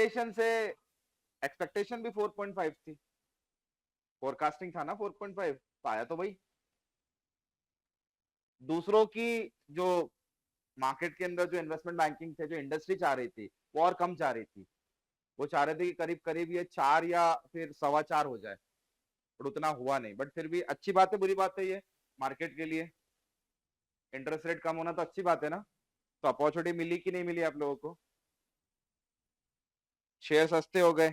Expectation से, expectation भी 4.5 थी, फोरकास्टिंग था ना 4.5, तो आया तो भाई। दूसरों की जो मार्केट के अंदर जो इन्वेस्टमेंट बैंकिंग थे, जो इंडस्ट्री चाह रही थी, वो और कम चाह रही थी। वो चाह रहे थे कि करीब करीब ये 4 या फिर 4.25 हो जाए, पर उतना हुआ नहीं। बट फिर भी अच्छी बात है, बुरी बात है ये मार्केट के लिए। इंटरेस्ट रेट कम होना तो अच्छी बात है ना। तो अपॉर्चुनिटी मिली कि नहीं मिली आप लोगों को? शेयर सस्ते हो गए,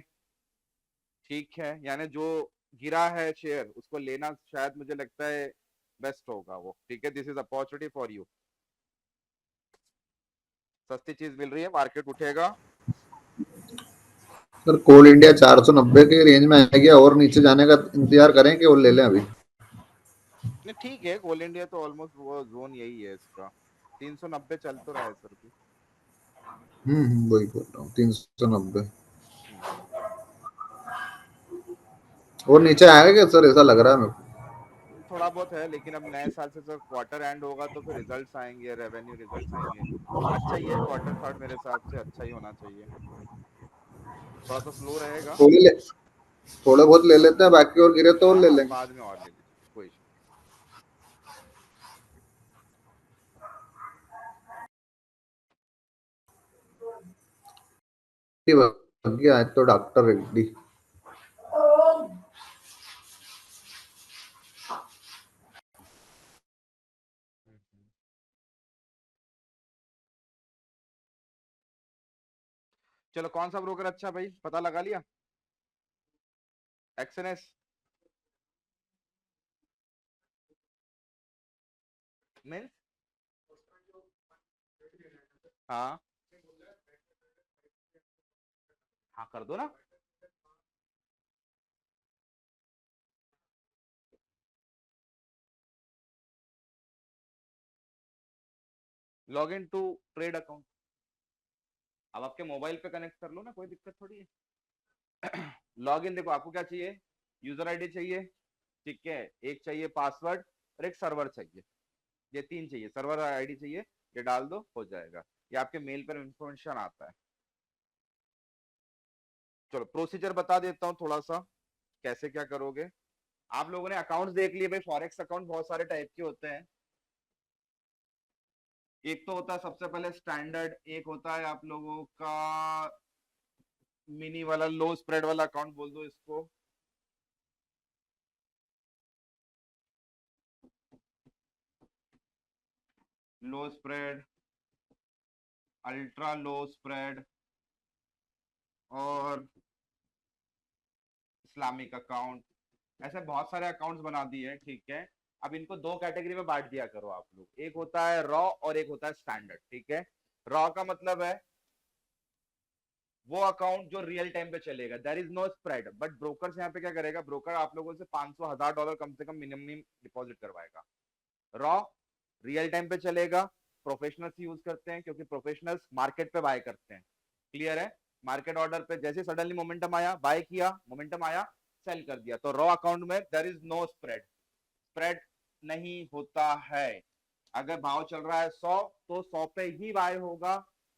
ठीक है, यानी जो गिरा है शेयर उसको लेना शायद मुझे लगता है बेस्ट होगा वो, ठीक है। This is opportunity for you. सस्ती चीज मिल रही है, मार्केट उठेगा। सर कोल इंडिया 490 के रेंज में आएगी, और नीचे जाने का इंतजार करें कि और ले लें अभी? नहीं ठीक है, कोल इंडिया तो ऑलमोस्ट वो जोन यही है इसका। 390 चल तो रहा है सर भी। वही बोल रहा हूँ, 390। हम्म। और नीचे आएगा क्या सर, ऐसा लग रहा है मेरे को? थोड़ा बहुत है, लेकिन अब नए साल से जब क्वार्टर एंड होगा तो फिर रिजल्ट्स आएंगे, रेवेन्यू रिजल्ट्स आएंगे। अच्छा ही है, क्वार्टर थर्ड मेरे हिसाब से अच्छा ही होना चाहिए। थोड़ा सा स्लो रहेगा। थोड़े ले, थोड़े बहुत ले लेते हैं, बाकी और गिरे तो और हाँ ले हाँ, लेंगे। बाद में और ले लीजिए, कोई इशू भाग गया आज तो डॉक्टर रेड्डी। नहीं। चलो, कौन सा ब्रोकर अच्छा भाई, पता लगा लिया? Exness means? हाँ हाँ, कर दो ना। Log in to trade account. अब आपके मोबाइल पे कनेक्ट कर लो ना, कोई दिक्कत थोड़ी है। लॉग इन देखो, आपको क्या चाहिए? यूजर आईडी चाहिए, ठीक है, एक चाहिए पासवर्ड, और एक सर्वर चाहिए। ये तीन चाहिए, सर्वर आईडी चाहिए। ये डाल दो, हो जाएगा। ये आपके मेल पर इंफॉर्मेशन आता है। चलो प्रोसीजर बता देता हूँ थोड़ा सा, कैसे क्या करोगे। आप लोगों ने अकाउंट्स देख लिए भाई, फॉरेक्स अकाउंट बहुत सारे टाइप के होते हैं। एक तो होता है सबसे पहले स्टैंडर्ड, एक होता है आप लोगों का मिनी वाला, लो स्प्रेड वाला अकाउंट बोल दो इसको। लो स्प्रेड, अल्ट्रा लो स्प्रेड, और इस्लामिक अकाउंट। ऐसे बहुत सारे अकाउंट्स बना दिए हैं, ठीक है। अब इनको दो कैटेगरी में बांट दिया करो आप लोग, एक होता है रॉ और एक होता है स्टैंडर्ड, ठीक है। रॉ का मतलब है वो अकाउंट जो रियल टाइम पे चलेगा, there is no spread. But broker यहाँ पे क्या करेगा, ब्रोकर आप लोगों से 500 1000 डॉलर कम से कम मिनिमम डिपॉजिट करवाएगा। रॉ रियल टाइम पे चलेगा, प्रोफेशनल्स यूज करते हैं क्योंकि प्रोफेशनल्स मार्केट पे बाय करते हैं। क्लियर है? मार्केट ऑर्डर पे जैसे सडनली मोमेंटम आया, बाय किया, मोमेंटम आया, सेल कर दिया। तो रॉ अकाउंट में there is no spread, spread नहीं होता है। अगर भाव चल रहा है 100, तो 100 पे ही बाय होगा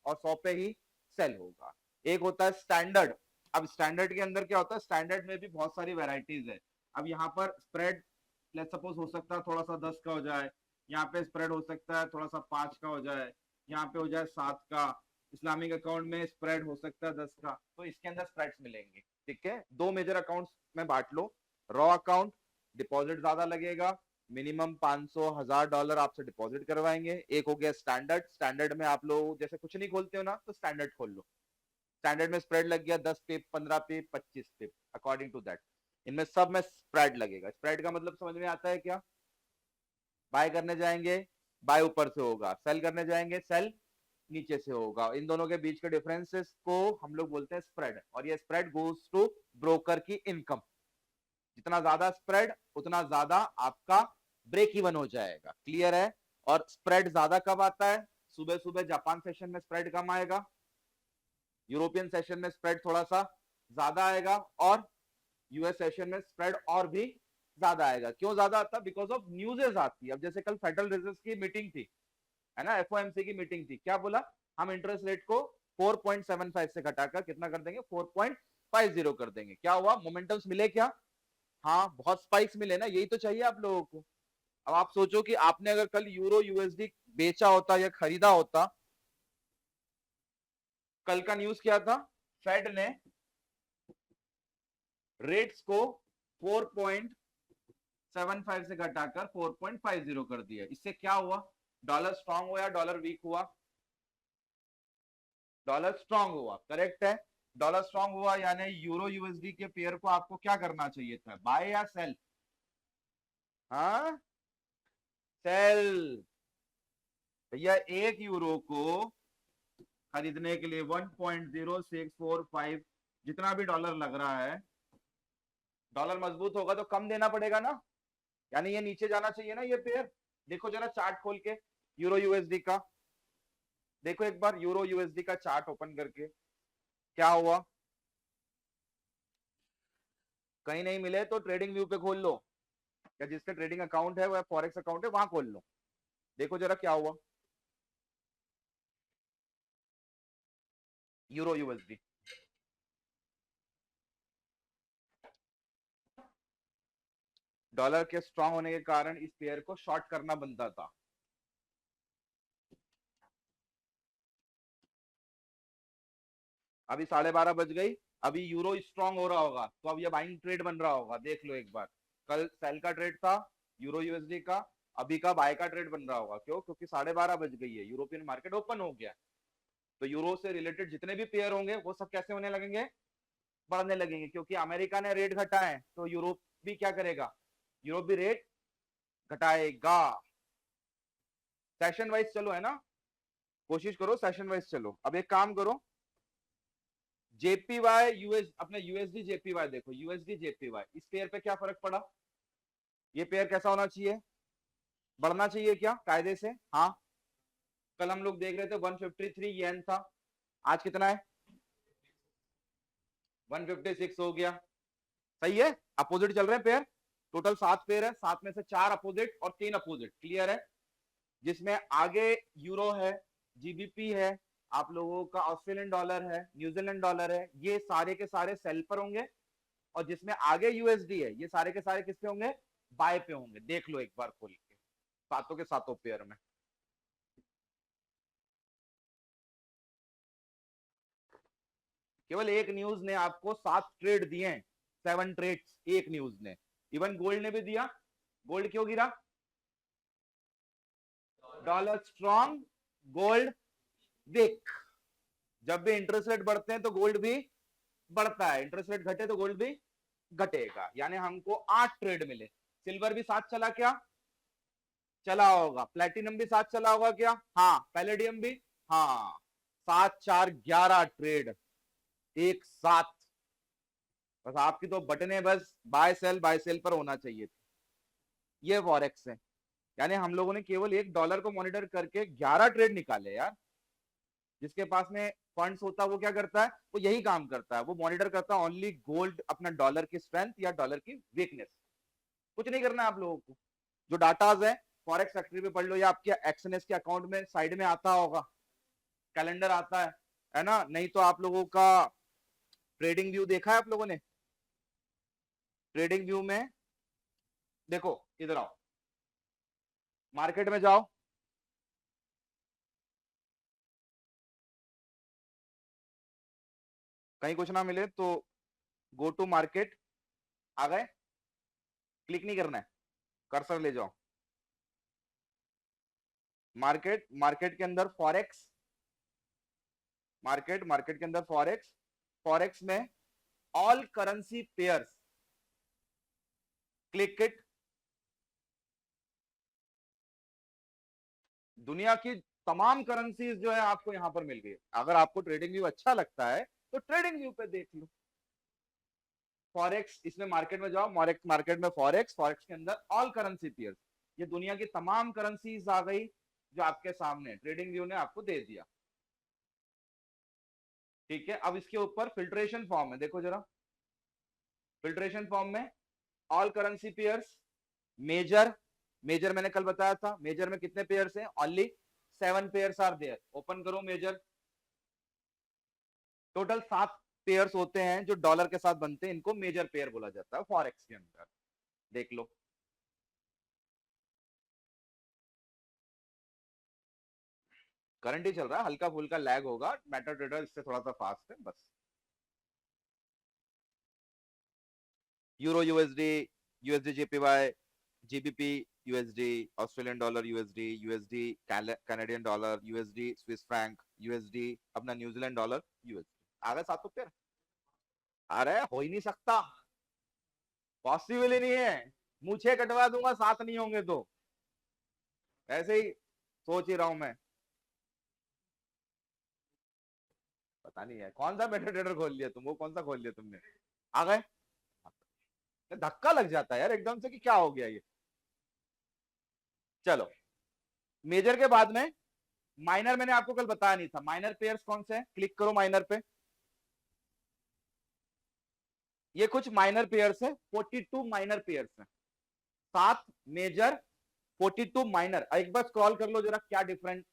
और 100 पे ही सेल होगा। एक होता है स्टैंडर्ड। अब स्टैंडर्ड के अंदर क्या होता है, स्टैंडर्ड में भी बहुत सारी वेराइटीज है। अब यहाँ पर स्प्रेड लेट्स सपोज हो सकता है थोड़ा सा 10 का हो जाए, यहाँ पे स्प्रेड हो सकता है थोड़ा सा 5 का हो जाए, यहाँ पे हो जाए 7 का। इस्लामिक अकाउंट में स्प्रेड हो सकता है 10 का। तो इसके अंदर स्प्रेड्स मिलेंगे, ठीक है। दो मेजर अकाउंट्स में बांट लो। रॉ अकाउंट, डिपॉजिट ज्यादा लगेगा, मिनिमम 500 1000 डॉलर आपसे डिपॉजिट करवाएंगे। एक हो गया स्टैंडर्ड, स्टैंडर्ड में आप लोग जैसे कुछ नहीं खोलते हो ना, तो स्टैंडर्ड खोल लो। स्टैंडर्ड में स्प्रेड लग गया 10 पिप, 15 पिप, 25 पिप, अकॉर्डिंग टू दैट। इनमें सब में स्प्रेड लगेगा। स्प्रेड का मतलब समझ में आता है क्या? बाय करने जाएंगे, बाय ऊपर से होगा, सेल करने जाएंगे, सेल नीचे से होगा। इन दोनों के बीच के डिफरेंसेस को हम लोग बोलते हैं स्प्रेड, और ये स्प्रेड गोज टू ब्रोकर की इनकम। जितना ज्यादा स्प्रेड, उतना ज्यादा आपका ब्रेक इवन हो जाएगा। क्लियर है? और स्प्रेड ज्यादा कब आता है? सुबह सुबह जापान सेशन में स्प्रेड कम आएगा, यूरोपियन सेशन में स्प्रेड थोड़ा सा ज्यादा आएगा, और यूएस सेशन में स्प्रेड और भी ज्यादा आएगा। क्यों ज्यादा आता? बिकॉज ऑफ न्यूजेस आती है। अब जैसे कल फेडरल रिजर्व की मीटिंग थी, है ना, एफओएमसी की मीटिंग थी, क्या बोला? हम इंटरेस्ट रेट को 4.75 से घटाकर कितना कर देंगे, 4.50 कर देंगे। क्या हुआ, मोमेंटम्स मिले क्या? हाँ, बहुत स्पाइक्स मिले ना, यही तो चाहिए आप लोगों को। अब आप सोचो कि आपने अगर कल यूरो यूएसडी बेचा होता या खरीदा होता, कल का न्यूज क्या था, फेड ने रेट्स को 4.75 से घटाकर 4.50 कर दिया। इससे क्या हुआ, डॉलर स्ट्रांग हुआ या डॉलर वीक हुआ? डॉलर स्ट्रांग हुआ, करेक्ट है। डॉलर स्ट्रांग हुआ यानी यूरो यूएसडी के पेयर को आपको क्या करना चाहिए था, बाय या सेल? हाँ, सेल। भैया एक यूरो को खरीदने के लिए 1.0645 जितना भी डॉलर लग रहा है, डॉलर मजबूत होगा तो कम देना पड़ेगा ना, यानी ये नीचे जाना चाहिए ना ये पेयर। देखो जरा चार्ट खोल के यूरो यूएसडी का, देखो एक बार यूरो यूएसडी का चार्ट ओपन करके, क्या हुआ? कहीं नहीं मिले तो ट्रेडिंग व्यू पे खोल लो, या जिसका ट्रेडिंग अकाउंट है वह फॉरेक्स अकाउंट है वहां खोल लो, देखो जरा क्या हुआ यूरो यूएसडी। डॉलर के स्ट्रांग होने के कारण इस पेयर को शॉर्ट करना बनता था। अभी 12:30 बज गई, अभी यूरो स्ट्रांग हो रहा होगा तो अब ये बाइंग ट्रेड बन रहा होगा, देख लो एक बार। कल सेल का ट्रेड था यूरो यूएसडी का, अभी का बाय का ट्रेड बन रहा होगा। क्यों? क्योंकि 12:30 बज गई है, यूरोपियन मार्केट ओपन हो गया, तो यूरो से रिलेटेड जितने भी पेयर होंगे वो सब कैसे होने लगेंगे, बढ़ने लगेंगे। क्योंकि अमेरिका ने रेट घटाए तो यूरोप भी क्या करेगा, यूरोप भी रेट घटाएगा। सेशन वाइज चलो, है ना, कोशिश करो सेशन वाइज चलो। अब एक काम करो, जेपीवाई यूएस, अपने यूएसडी जेपीवाई देखो, यूएसडी जेपीवाई, इस पेयर पे क्या फर्क पड़ा? ये पेयर कैसा होना चाहिए, बढ़ना चाहिए क्या कायदे से? हाँ, कल हम लोग देख रहे थे 153 येन था, आज कितना है, 156 हो गया। सही है, अपोजिट चल रहे हैं पेयर। टोटल 7 पेयर है, 7 में से 4 अपोजिट और 3 अपोजिट, क्लियर है। जिसमें आगे यूरो है, जीबीपी है, आप लोगों का ऑस्ट्रेलियन डॉलर है, न्यूजीलैंड डॉलर है, ये सारे के सारे सेल पर होंगे। और जिसमें आगे यूएसडी है, ये सारे के सारे किस पे होंगे, बाय पे होंगे। देख लो एक बार खोल के, सातों के सातों पेयर में। केवल एक न्यूज ने आपको 7 ट्रेड दिए हैं, 7 ट्रेड्स एक न्यूज ने। इवन गोल्ड ने भी दिया। गोल्ड क्यों गिरा? Dollar strong, gold weak. जब भी इंटरेस्ट रेट बढ़ते हैं तो गोल्ड भी बढ़ता है, इंटरेस्ट रेट घटे तो गोल्ड भी घटेगा। यानी हमको 8 ट्रेड मिले। सिल्वर भी साथ चला क्या? चला होगा। प्लेटिनम भी साथ चला होगा क्या? हाँ। पैलेडियम भी? हाँ। 7 4 11 ट्रेड एक साथ। बस आपकी तो बटने बस बाय सेल पर होना चाहिए थी। ये फॉरेक्स है, यानी हम लोगों ने केवल $1 को मॉनिटर करके 11 ट्रेड निकाले यार। जिसके पास में फंड्स होता है वो क्या करता है, वो यही काम करता है, वो मॉनिटर करता है ओनली गोल्ड, अपना डॉलर की स्ट्रेंथ या डॉलर की वीकनेस। कुछ नहीं करना है आप लोगों को। जो डाटाज है फॉरेक्स फैक्ट्री पे पढ़ लो, या आपके एक्सएनएस के अकाउंट में साइड में आता होगा, कैलेंडर आता है ना। नहीं तो आप लोगों का ट्रेडिंग व्यू देखा है आप लोगों ने? ट्रेडिंग व्यू में देखो, इधर आओ, मार्केट में जाओ, कहीं कुछ ना मिले तो गो टू मार्केट, आ गए, क्लिक नहीं करना है, कर्सर ले जाओ मार्केट, मार्केट के अंदर फॉरेक्स, मार्केट के अंदर फॉरेक्स, फॉरेक्स में all currency pairs, click it. दुनिया की तमाम करेंसीज जो है आपको यहां पर मिल गई। अगर आपको ट्रेडिंग व्यू अच्छा लगता है तो ट्रेडिंग व्यू पे देख लो। फॉरेक्स, इसमें मार्केट में जाओ, मार्केट में फॉरेक्स, फॉरेक्स के अंदर ऑल करेंसी पेयर्स, ये दुनिया की तमाम करेंसीज आ गई जो आपके सामने ट्रेडिंग व्यू ने आपको दे दिया। ठीक है, अब इसके ऊपर फिल्ट्रेशन फॉर्म है, देखो जरा। फिल्ट्रेशन फॉर्म में all currency pairs, major, major मैंने कल बताया था, मेजर में कितने पेयर्स हैं, only 7 pairs are there. Open करो मेजर, टोटल 7 पेयर्स होते हैं जो डॉलर के साथ बनते हैं, इनको मेजर पेयर बोला जाता है फॉरेक्स के अंदर। देख लो, करंट ही चल रहा है, हल्का फुल्का लैग होगा, मेटा ट्रेडर इससे थोड़ा सा फास्ट है बस। Euro USD, USD JPY, GBP USD, Australian dollar USD, USD Canadian dollar USD, Swiss franc USD, अपना न्यूजीलैंड डॉलर यूएसडी। आ गए 7 पेयर। अरे हो ही नहीं सकता, पॉसिबल ही नहीं है, मुझे कटवा दूंगा 7 नहीं होंगे तो, ऐसे ही सोच ही रहा हूं मैं। पता नहीं है कौन सा मेटा ट्रेडर खोल लिया तुम, वो कौन सा खोल लिया तुमने। आ गए, धक्का लग जाता है यार एकदम से कि क्या हो गया ये। चलो, मेजर के बाद में माइनर मैंने आपको कल बताया नहीं था। माइनर पेयर्स कौन से हैं, क्लिक करो माइनर पे। ये कुछ माइनर पेयर्स है, 42 माइनर पेयर्स हैं, 7 मेजर 42 माइनर। एक बार स्क्रॉल कर लो जरा, क्या डिफरेंट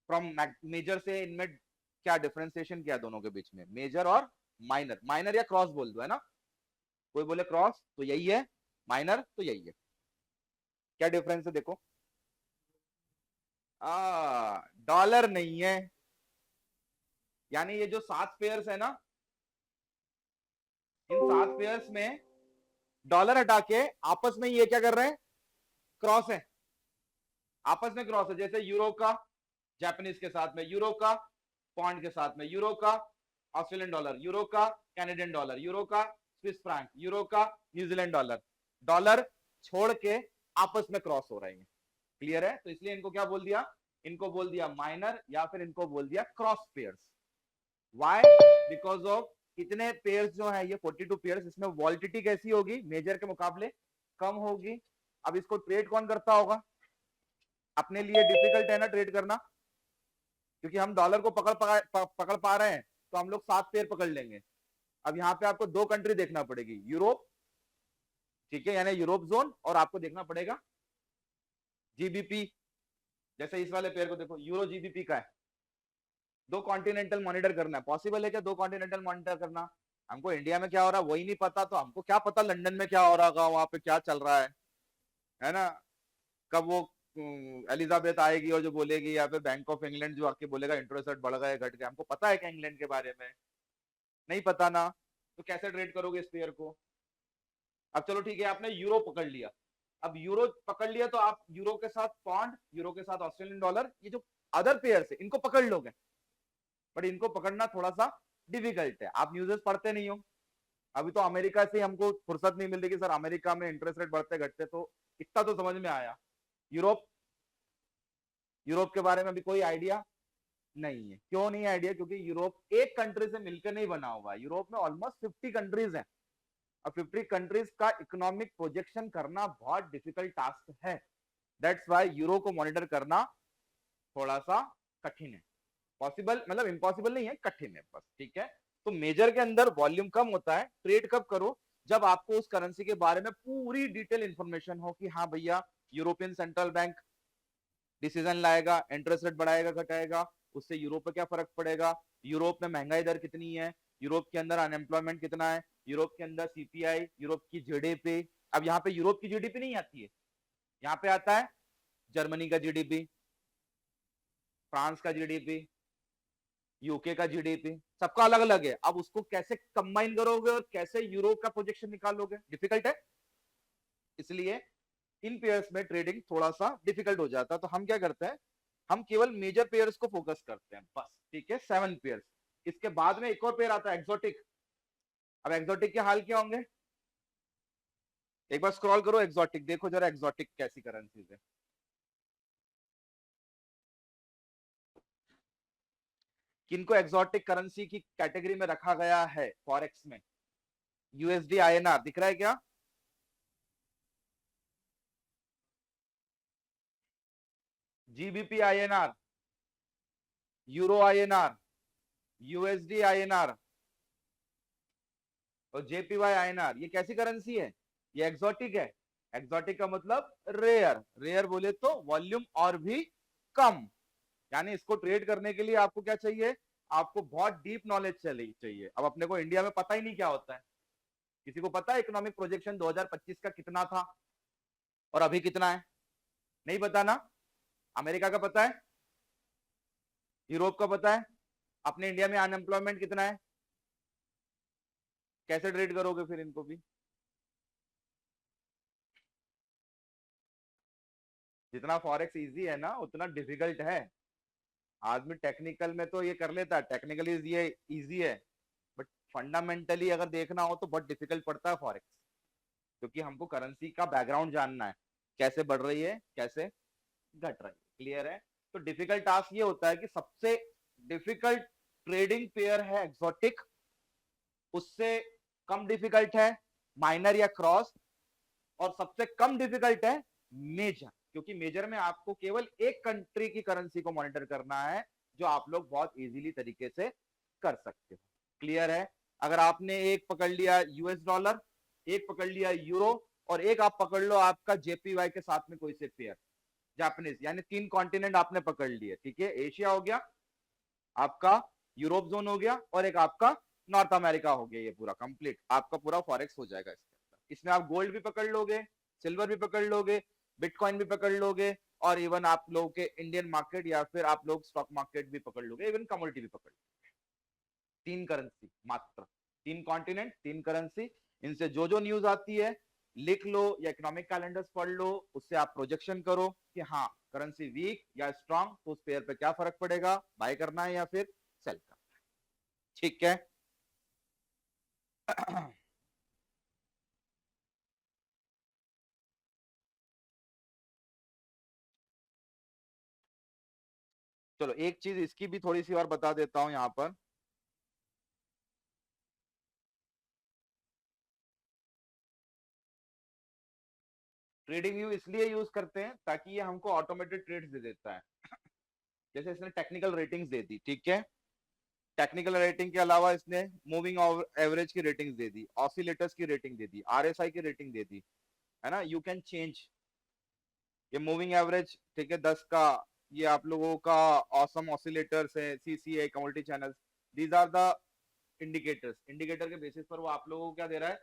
फ्रॉम मेजर से इनमें क्या डिफरेंशिएशन किया दोनों के बीच में, मेजर और माइनर। माइनर या क्रॉस बोल दो, है ना, कोई बोले क्रॉस तो यही है, माइनर तो यही है। क्या डिफरेंस है देखो, डॉलर नहीं है, यानी ये जो 7 पेयर्स है ना, इन 7 पेयर्स में डॉलर हटा के आपस में ये क्या कर रहे हैं, क्रॉस है, आपस में क्रॉस है। जैसे यूरो का जापानीज के साथ में, यूरो का पॉन्ड के साथ में, यूरो का ऑस्ट्रेलियन डॉलर, यूरो का कैनेडियन डॉलर, यूरो का स्विस फ्रैंक, यूरो का न्यूजीलैंड डॉलर। डॉलर छोड़ के आपस में क्रॉस हो रहे हैं, क्लियर है। तो इसलिए इनको क्या बोल दिया, इनको बोल दिया माइनर, या फिर इनको बोल दिया cross pairs. Why, because of इतने पेयर्स जो है ये 42 पेयर्स, इसमें वॉलिटिलिटी कैसी होगी, मेजर के मुकाबले कम होगी। अब इसको ट्रेड कौन करता होगा, अपने लिए डिफिकल्ट है ना ट्रेड करना, क्योंकि हम डॉलर को पकड़ पा रहे हैं तो हम लोग 7 पेयर पकड़ लेंगे। अब यहाँ पे आपको 2 कंट्री देखना पड़ेगी, यूरोप, ठीक है, यानी यूरोप जोन, और आपको देखना पड़ेगा जीबीपी। जैसे इस वाले पेयर को देखो, यूरो जीबीपी का है, 2 कॉन्टिनेंटल मॉनिटर करना है। पॉसिबल है क्या 2 कॉन्टिनेंटल मॉनिटर करना, हमको इंडिया में क्या हो रहा है वही नहीं पता, तो हमको क्या पता लंदन में क्या हो रहा होगा, वहां पे क्या चल रहा है ना। कब वो एलिजाबेथ आएगी और जो बोलेगी, या फिर बैंक ऑफ इंग्लैंड जो आके बोलेगा इंटरेस्ट रेट बढ़ गए घट गए, हमको पता है क्या इंग्लैंड के बारे में, नहीं पता ना, तो कैसे ट्रेड करोगे इस पेयर को। अब चलो ठीक है, आपने यूरो पकड़ लिया, अब यूरो पकड़ लिया तो आप यूरो के साथ पॉन्ड, यूरो के साथ ऑस्ट्रेलियन डॉलर, ये जो अदर पेयर है इनको पकड़ लोगे, बट इनको पकड़ना थोड़ा सा डिफिकल्ट है। आप न्यूज़ पढ़ते नहीं हो, अभी तो अमेरिका से हमको फुर्सत नहीं मिल रही कि सर अमेरिका में इंटरेस्ट रेट बढ़ते घटते, तो इतना तो समझ में आया। यूरोप, यूरोप के बारे में अभी कोई आइडिया नहीं है। क्यों नहीं आइडिया, क्योंकि यूरोप एक कंट्री से मिलकर नहीं बना हुआ है, यूरोप में ऑलमोस्ट 50 कंट्रीज हैं, और 50 कंट्रीज का इकोनॉमिक प्रोजेक्शन करना बहुत डिफिकल्ट टास्क है। दैट्स वाई यूरो को मॉनिटर करना थोड़ा सा कठिन है, पॉसिबल मतलब इम्पॉसिबल नहीं है, कठिन है बस, ठीक है। तो मेजर के अंदर वॉल्यूम कम होता है, ट्रेड कब करो, जब आपको उस करेंसी के बारे में पूरी डिटेल इंफॉर्मेशन हो कि हाँ भैया यूरोपियन सेंट्रल बैंक डिसीजन लाएगा, इंटरेस्ट रेट बढ़ाएगा घटाएगा, उससे यूरोप पे क्या फर्क पड़ेगा, यूरोप में महंगाई दर कितनी है, यूरोप के अंदर अनएम्प्लॉयमेंट कितना है, यूरोप के अंदर सीपीआई, यूरोप की जीडीपी। अब यहाँ पे यूरोप की जीडीपी नहीं आती है, यहाँ पे आता है जर्मनी का जीडीपी, फ्रांस का जीडीपी, यूके का जीडीपी, सबका अलग अलग है। अब उसको कैसे कंबाइन करोगे और कैसे यूरोप का प्रोजेक्शन निकालोगे, डिफिकल्ट है। इसलिए इन पेयर्स में ट्रेडिंग थोड़ा सा डिफिकल्ट हो जाता है। तो हम क्या करते हैं, हम केवल मेजर पेयर्स को फोकस करते हैं बस, ठीक है, 7 पेयर्स। इसके बाद में एक और पेयर आता है एक्सोटिक। अब एक्सोटिक के हाल क्या होंगे, एक बार स्क्रॉल करो एक्सोटिक, देखो जरा एक्सोटिक कैसी करेंसीज है। किनको एक्सोटिक करेंसी की कैटेगरी में रखा गया है फॉरेक्स में, यूएसडी आईएनआर दिख रहा है क्या, GBP INR, euro INR, USD INR और जेपीवाई आईएनआर, ये कैसी करेंसी है, ये एक्सोटिक है। एक्सोटिक का मतलब रेयर, रेयर बोले तो वॉल्यूम और भी कम, यानी इसको ट्रेड करने के लिए आपको क्या चाहिए, आपको बहुत डीप नॉलेज चाहिए। अब अपने को इंडिया में पता ही नहीं क्या होता है। किसी को पता है इकोनॉमिक प्रोजेक्शन 2025 का कितना था और अभी कितना है? नहीं पता ना। अमेरिका का पता है, यूरोप का पता है, अपने इंडिया में अनएम्प्लॉयमेंट कितना है? कैसे ट्रेड करोगे फिर इनको भी? जितना फॉरेक्स इजी है ना उतना डिफिकल्ट है। आदमी टेक्निकल में तो ये कर लेता है, टेक्निकली ये इजी है, बट फंडामेंटली अगर देखना हो तो बहुत डिफिकल्ट पड़ता है फॉरेक्स, क्योंकि हमको करेंसी का बैकग्राउंड जानना है, कैसे बढ़ रही है, कैसे घट रही है। क्लियर है? तो डिफिकल्ट टास्क ये होता है कि सबसे डिफिकल्ट ट्रेडिंग पेयर है एक्सोटिक, उससे कम डिफिकल्ट है माइनर या क्रॉस, और सबसे कम डिफिकल्ट है मेजर, क्योंकि मेजर में आपको केवल एक कंट्री की करेंसी को मॉनिटर करना है, जो आप लोग बहुत इजीली तरीके से कर सकते हो। क्लियर है? अगर आपने एक पकड़ लिया यूएस डॉलर, एक पकड़ लिया यूरो, और एक आप पकड़ लो आपका जेपीवाई के साथ में कोई से पेयर जापानीज, यानी 3 कॉन्टिनेंट आपने पकड़ लिए। ठीक है, एशिया हो गया आपका, यूरोप जोन हो गया, और एक आपका नॉर्थ अमेरिका हो गया। ये पूरा कंप्लीट आपका पूरा फॉरेक्स हो जाएगा इसके अंदर। इसमें आप गोल्ड भी पकड़ लोगे, सिल्वर भी पकड़ लोगे, बिटकॉइन भी पकड़ लोगे, और इवन आप लोगों के इंडियन मार्केट या फिर आप लोग स्टॉक मार्केट भी पकड़ लोगे, इवन कमोडिटी भी पकड़ लोगे। 3 करेंसी मात्र, 3 कॉन्टिनेंट, 3 करेंसी। इनसे जो जो न्यूज आती है लिख लो या इकोनॉमिक कैलेंडर्स पढ़ लो, उससे आप प्रोजेक्शन करो कि हाँ करेंसी वीक या स्ट्रांग, तो उस पेयर पे क्या फर्क पड़ेगा, बाय करना है या फिर सेल करना है। ठीक है? चलो एक चीज इसकी भी थोड़ी सी और बता देता हूं यहां पर। ट्रेडिंग व्यू इसलिए यूज करते हैं ताकि ये हमको ऑटोमेटेड ट्रेड्स दे देता है। जैसे इसने टेक्निकल रेटिंग्स दे दी, ठीक है, टेक्निकल रेटिंग के अलावा इसने मूविंग एवरेज की रेटिंग्स दे दी, ऑसिलेटर्स की रेटिंग दे दी, आरएसआई की रेटिंग दे दी, है ना। यू कैन चेंज ये मूविंग एवरेज, ठीक है, 10 का, ये आप लोगों का ऑसम ऑसिलेटर्स है, CCA community channels, these are the indicators. Indicator के बेसिस पर वो आप लोगों को क्या दे रहा है,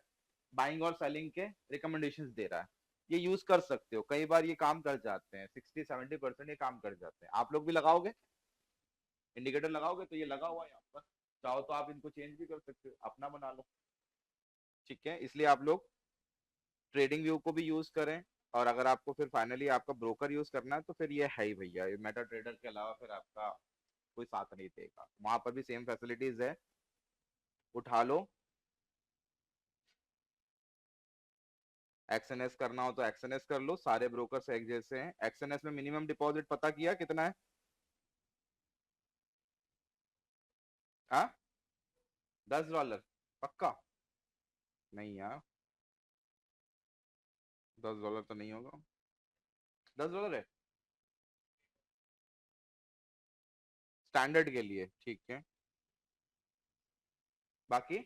बाइंग और सेलिंग के रिकमेंडेशंस दे रहा है। ये यूज कर सकते हो, कई बार ये काम कर जाते हैं, 60-70% ये काम कर जाते हैं। आप लोग भी लगाओगे, इंडिकेटर लगाओगे तो ये लगा हुआ है यहाँ पर, चाहो तो आप इनको चेंज भी कर सकते हो, अपना बना लो। ठीक है, इसलिए आप लोग ट्रेडिंग व्यू को भी यूज करें। और अगर आपको फिर फाइनली आपका ब्रोकर यूज करना है तो फिर ये है ही भैया, ये मेटा ट्रेडर के अलावा फिर आपका कोई साथ नहीं देगा। वहां पर भी सेम फैसिलिटीज है, उठा लो। एक्सएनएस करना हो तो एक्सएनएस कर लो, सारे ब्रोकर्स एक जैसे हैं। एक्सएनएस में मिनिमम डिपॉजिट पता किया कितना है? हाँ, $10 पक्का? नहीं यार, $10 तो नहीं होगा। $10 है स्टैंडर्ड के लिए, ठीक है। बाकी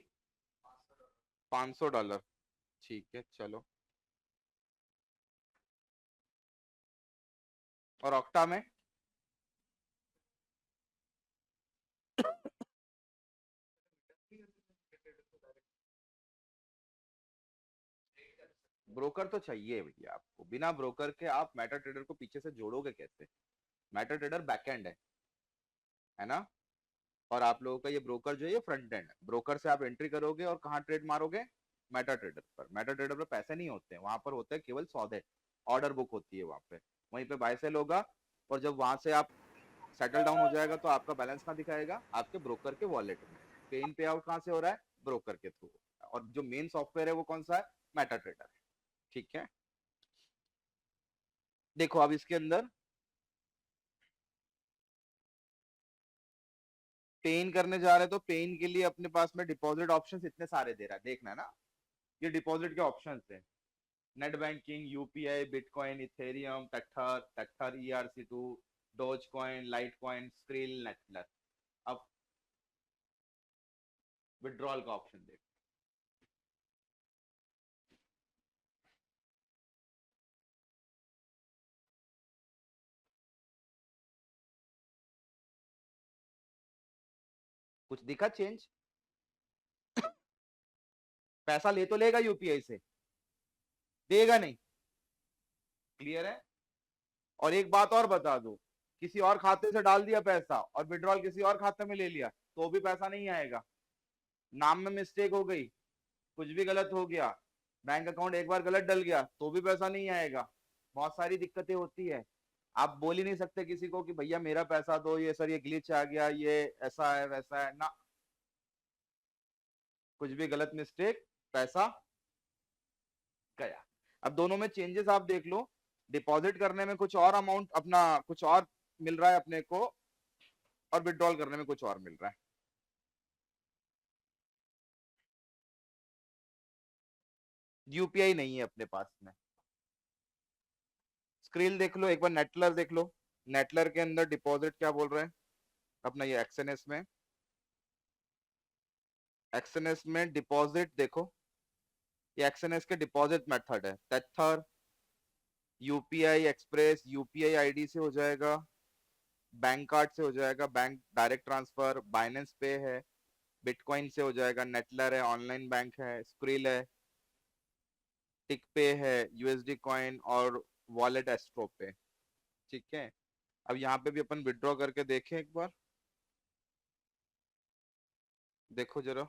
$500, ठीक है चलो। और ऑक्टा में ब्रोकर तो चाहिए भैया आपको, बिना ब्रोकर के आप मेटा ट्रेडर को पीछे से जोड़ोगे कैसे? मेटा ट्रेडर बैकएंड है ना, और आप लोगों का ये ब्रोकर जो है ये फ्रंट एंड है। ब्रोकर से आप एंट्री करोगे और कहाँ ट्रेड मारोगे? मेटा ट्रेडर पर। मेटा ट्रेडर पर पैसे नहीं होते हैं, वहां पर होते हैं केवल सौदे, ऑर्डर बुक होती है वहां पे, वहीं पे बाय सेल होगा। और जब वहां से आप सेटल डाउन हो जाएगा तो आपका बैलेंस कहाँ दिखाएगा? आपके ब्रोकर के वॉलेट में। पे इन पे आउट कहाँ से हो रहा है? ब्रोकर के थ्रू। और जो मेन सॉफ्टवेयर है वो कौन सा है? मेटा ट्रेडर है। ठीक है, देखो अब इसके अंदर पे इन करने जा रहे हैं तो पे इन के लिए अपने पास में डिपॉजिट ऑप्शंस इतने सारे दे रहा है, देखना है ना। ये डिपॉजिट के ऑप्शंस हैं, net banking, UPI, bitcoin, ethereum, tether, tether ERC2, dogecoin, litecoin, Skrill, Neteller. अब विड्रॉल का ऑप्शन देखो। कुछ दिखा चेंज? पैसा ले तो लेगा यूपीआई से, देगा नहीं। क्लियर है? और एक बात और बता दो, किसी और खाते से डाल दिया पैसा और विड्रॉल किसी और खाते में ले लिया तो भी पैसा नहीं आएगा। नाम में मिस्टेक हो गई, कुछ भी गलत हो गया, बैंक अकाउंट एक बार गलत डल गया तो भी पैसा नहीं आएगा। बहुत सारी दिक्कतें होती है। आप बोल ही नहीं सकते किसी को कि भैया मेरा पैसा दो, ये सर ये ग्लिच आ गया, ये ऐसा है वैसा है ना। कुछ भी गलत मिस्टेक, पैसा गया। अब दोनों में चेंजेस आप देख लो, डिपॉजिट करने में कुछ और अमाउंट अपना कुछ और मिल रहा है अपने को, और विड्रॉल करने में कुछ और मिल रहा है। यूपीआई नहीं है अपने पास में। स्क्रीन देख लो एक बार, नेटलर देख लो। नेटलर के अंदर डिपॉजिट क्या बोल रहे हैं अपना, ये एक्सएनएस में, एक्सएनएस में डिपॉजिट देखो, ये एक्सएनएस के डिपॉजिट मेथड है। Tether, UPI express, UPI ID से हो जाएगा, बैंक कार्ड से हो जाएगा, बैंक डायरेक्ट ट्रांसफर, बाइनेंस पे है, बिटकॉइन से हो जाएगा, नेटलर है, ऑनलाइन बैंक है, स्क्रिल है, टिक पे है, यूएसडी कॉइन और वॉलेट एस्ट्रो पे। ठीक है, अब यहाँ पे भी अपन विड्रॉ करके देखें एक बार, देखो जरा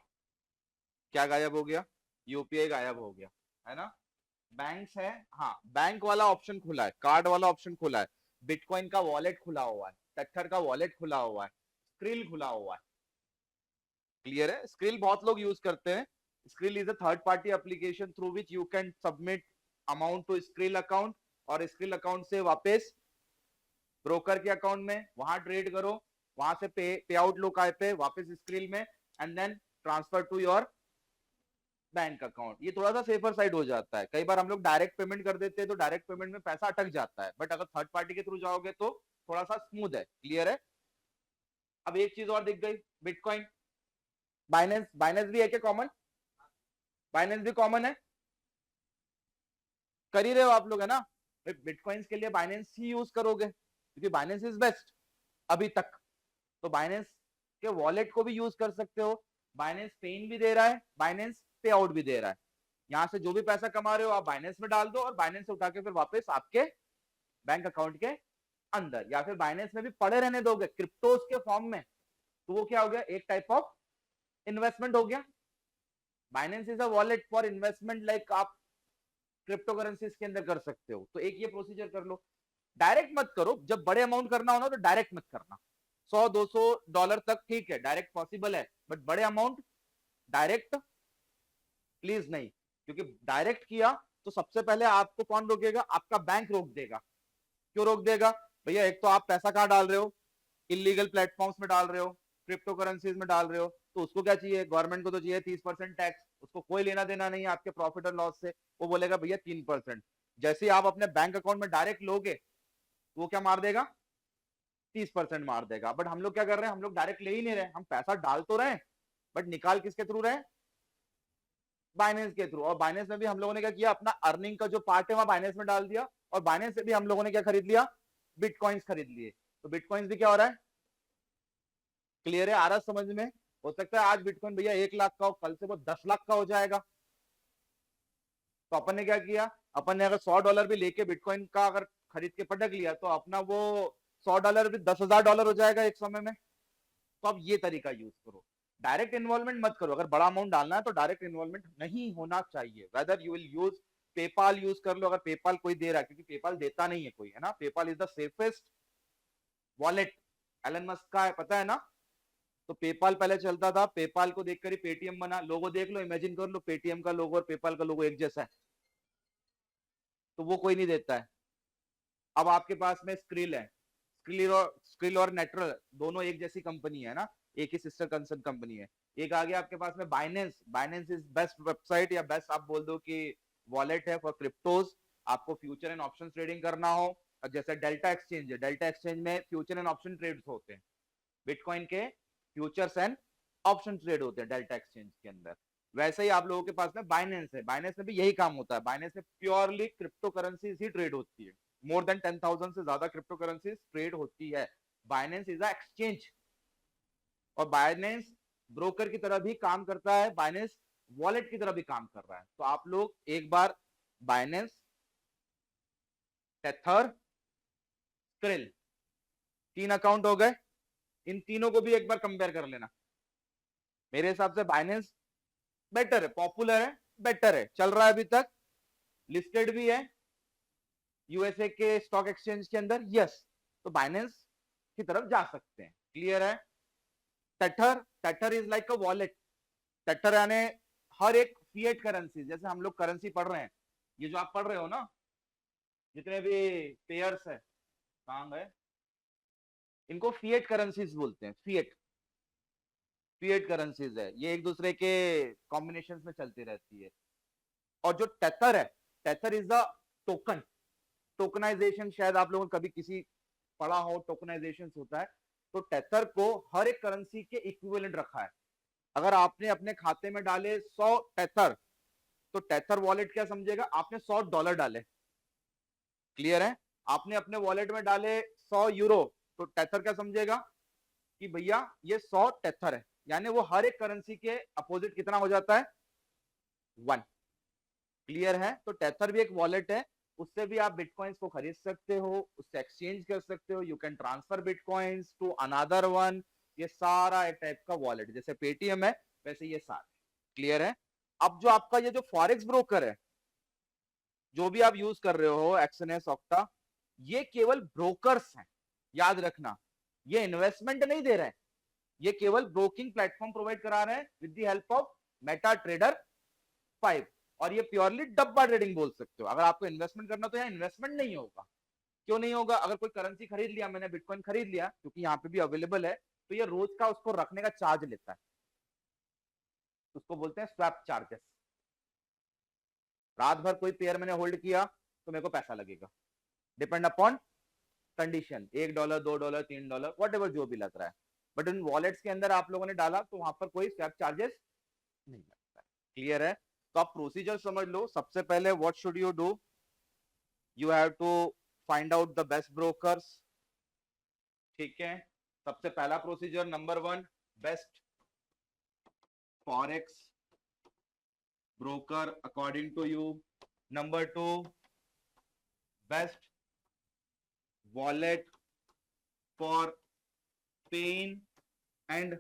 क्या गायब हो गया, यूपीआई गायब हो गया है ना। बैंक्स है, हाँ बैंक वाला ऑप्शन खुला है, कार्ड वाला ऑप्शन खुला है, बिटकॉइन का वॉलेट खुला हुआ है, टेथर का वॉलेट खुला हुआ है, स्क्रिल खुला हुआ है। क्लियर है? स्क्रिल बहुत लोग यूज करते हैं। Skrill is a third party application through which you can submit amount to Skrill account, और स्क्रिल अकाउंट से वापस ब्रोकर के अकाउंट में, वहां ट्रेड करो, वहां से पे आउट लो काय पे वापस स्क्रिल में, and then transfer to your bank account. ये थोड़ा सा सेफर साइड हो जाता है। कई बार हम लोग डायरेक्ट पेमेंट कर देते हैं तो डायरेक्ट पेमेंट में पैसा अटक जाता है, बट अगर थर्ड पार्टी के थ्रू जाओगे तो थोड़ा सा स्मूथ है। क्लियर है? अब एक चीज और दिख गई, बिटकॉइन, बाइनेंस, बाइनेंस भी है क्या कॉमन? बाइनेंस भी कॉमन है, कर ही रहे हो आप लोग है ना। बिटकॉइंस के लिए बाइनेंस ही यूज करोगे क्योंकि बाइनेंस इज बेस्ट अभी तक। तो बाइनेंस के वॉलेट को भी यूज कर सकते हो, बाइनेंस पेन भी दे रहा है, बाइनेंस पे आउट भी दे रहा है। यहाँ से जो भी पैसा कमा रहे हो आप बाइनेंस में डाल दो और बाइनेंस से उठा के फिर वापस आपके बैंक अकाउंट के अंदर, या फिर बाइनेंस में भी पड़े रहने दोगे क्रिप्टोज के फॉर्म में, तो वो क्या हो गया, एक टाइप ऑफ इन्वेस्टमेंट हो गया। Binance is a wallet for investment, like आप क्रिप्टो करेंसीज के अंदर कर सकते हो। तो एक ये प्रोसीजर कर लो। डायरेक्ट मत करो, जब बड़े अमाउंट करना हो ना तो डायरेक्ट मत करना। $100-200 तक ठीक है, डायरेक्ट पॉसिबल है, बट बड़े अमाउंट डायरेक्ट प्लीज नहीं, क्योंकि डायरेक्ट किया तो सबसे पहले आपको कौन रोकेगा, आपका बैंक रोक देगा। क्यों रोक देगा? भैया एक तो आप पैसा कहाँ डाल रहे हो, इलीगल प्लेटफॉर्म्स में डाल रहे हो, क्रिप्टो करेंसीज में डाल रहे हो, तो उसको क्या चाहिए, गवर्नमेंट को तो चाहिए 30% टैक्स, उसको कोई लेना देना नहीं है आपके प्रॉफिट और लॉस से, वो बोलेगा भैया 3%। जैसे ही आप अपने बैंक अकाउंट में डायरेक्ट लोगे तो वो क्या मार देगा, 30% मार देगा। बट हम लोग क्या कर रहे हैं, हम लोग डायरेक्ट ले ही नहीं रहे, हम पैसा डाल तो रहे बट निकाल किसके थ्रू रहे, बाइनेंस के थ्रू। और बाइनेंस में भी हम लोगों ने क्या किया, अपना अर्निंग का जो पार्ट है वहां बाइनेंस में डाल दिया, और बाइनेंस से भी हम लोगों ने क्या खरीद लिया, बिटकॉइंस खरीद लिए। तो बिटकॉइंस भी क्या हो रहा है, क्लियर है, आ रहा समझ में? हो सकता है आज बिटकॉइन भैया 1 लाख का हो, कल से वो 10 लाख का हो जाएगा। तो अपन ने क्या किया, अपन ने अगर $100 भी लेके बिटकॉइन का अगर खरीद के पटक लिया तो अपना वो $100 भी $10,000 हो जाएगा एक समय में। तो अब ये तरीका यूज करो, डायरेक्ट इन्वॉल्वमेंट मत करो। अगर बड़ा अमाउंट डालना है तो डायरेक्ट इन्वॉल्वमेंट नहीं होना चाहिए। Whether you will use PayPal use कर लो, अगर पेपाल कोई दे रहा है, क्योंकि पेपाल देता नहीं है कोई, है ना। PayPal is the safest wallet, Elon Musk का है, पता है ना। तो पेपाल पहले चलता था, पेपाल को देखकर ही पेटीएम बना। लोगो देख लो, इमेजिन कर लो, पेटीएम का लोगो और पेपाल का लोगो एक जैसा है, तो वो कोई नहीं देता है। अब आपके पास में स्क्रिल है, स्क्रिल और नेटरल दोनों एक जैसी कंपनी है ना, एक ही सिस्टर कंसर्न कंपनी है। एक आ गया आपके पास में Binance, Binance is best website या बेस्ट आप बोल दो कि वॉलेट है फॉर क्रिप्टोज। आपको फ्यूचर एंड ऑप्शन ट्रेडिंग करना हो, जैसे डेल्टा एक्सचेंज है, डेल्टा एक्सचेंज में फ्यूचर एंड ऑप्शन ट्रेड्स होते हैं, बिटकॉइन के फ्यूचर्स एंड ऑप्शन ट्रेड होते हैं डेल्टा एक्सचेंज के अंदर। वैसे ही आप लोगों के पास में बाइनेंस है, बाइनेंस में भी यही काम होता है। बाइनेंस में प्योरली क्रिप्टो करेंसीज ही ट्रेड होती है, मोर देन 10,000 से ज्यादा क्रिप्टो करेंसीज ट्रेड होती है। बाइनेंस इज अ एक्सचेंज, और बाइनेंस ब्रोकर की तरह भी काम करता है, बाइनेंस वॉलेट की तरह भी काम कर रहा है। तो आप लोग एक बार बाइनेंस, टेथर, क्रिल, 3 अकाउंट हो गए, इन तीनों को भी एक बार कंपेयर कर लेना। मेरे हिसाब से बाइनेंस बेटर है, पॉपुलर है, बेटर है, चल रहा है अभी तक, लिस्टेड भी है यूएसए के स्टॉक एक्सचेंज के अंदर, यस, तो बाइनेंस की तरफ जा सकते हैं। क्लियर है? Tether is like a wallet. Tether यानी हर एक फिएट करेंसी, जैसे हम लोग करेंसी पढ़ रहे हैं, ये जो आप पढ़ रहे हो ना, जितने भी पेयर्स है, कहां गए, इनको फिएट करेंसीज बोलते हैं। फिएट करेंसीज है, ये एक दूसरे के कॉम्बिनेशन में चलती रहती है। और जो टेथर है, Tether is the token, tokenization, शायद आप लोगों ने कभी किसी पढ़ा हो, टोकनाइजेशन होता है। तो टेथर को हर एक करेंसी के इक्विवेलेंट रखा है। अगर आपने अपने खाते में डाले 100 टेथर, तो टेथर वॉलेट क्या समझेगा, आपने $100 डाले। क्लियर है? आपने अपने वॉलेट में डाले 100 यूरो, तो टेथर क्या समझेगा कि भैया ये 100 टेथर है, यानी वो हर एक करेंसी के अपोजिट कितना हो जाता है, 1। क्लियर है? तो टेथर भी एक वॉलेट है, उससे भी आप बिटकॉइंस को खरीद सकते हो, उससे एक्सचेंज कर सकते हो, you can transfer bitcoins to another one. ये सारा एक टाइप का वॉलेट, जैसे पेटीएम है वैसे ये सारा। क्लियर है? अब जो आपका ये जो फॉरेक्स ब्रोकर है, जो भी आप यूज कर रहे हो, एक्सएनएस, ऑक्टा, ये केवल ब्रोकर्स हैं, याद रखना। ये इन्वेस्टमेंट नहीं दे रहे हैं, ये केवल ब्रोकिंग प्लेटफॉर्म प्रोवाइड करा रहे हैं with the help of Meta trader 5। और ये प्योरली डब्बा ट्रेडिंग बोल सकते हो। अगर आपको इन्वेस्टमेंट करना तो यहाँ इन्वेस्टमेंट नहीं होगा। क्यों नहीं होगा? अगर कोई करेंसी खरीद लिया, मैंने बिटकॉइन खरीद लिया, क्योंकि यहाँ पे भी अवेलेबल है, तो ये रोज का उसको रखने का चार्ज लेता है, उसको बोलते हैं स्वैप चार्जेस। रात भर कोई पेयर मैंने होल्ड किया तो मेरे को पैसा लगेगा, depend upon condition, $1, $2, $3, what ever जो भी लग रहा है। बट इन वॉलेट्स के अंदर आप लोगों ने डाला तो वहां पर कोई स्वैप चार्जेस नहीं लगता है। क्लियर है? तो आप प्रोसीजर समझ लो। सबसे पहले what should you do, you have to find out the best brokers. ठीक है? सबसे पहला procedure, number 1, best forex broker according to you. Number 2, best wallet for pay in and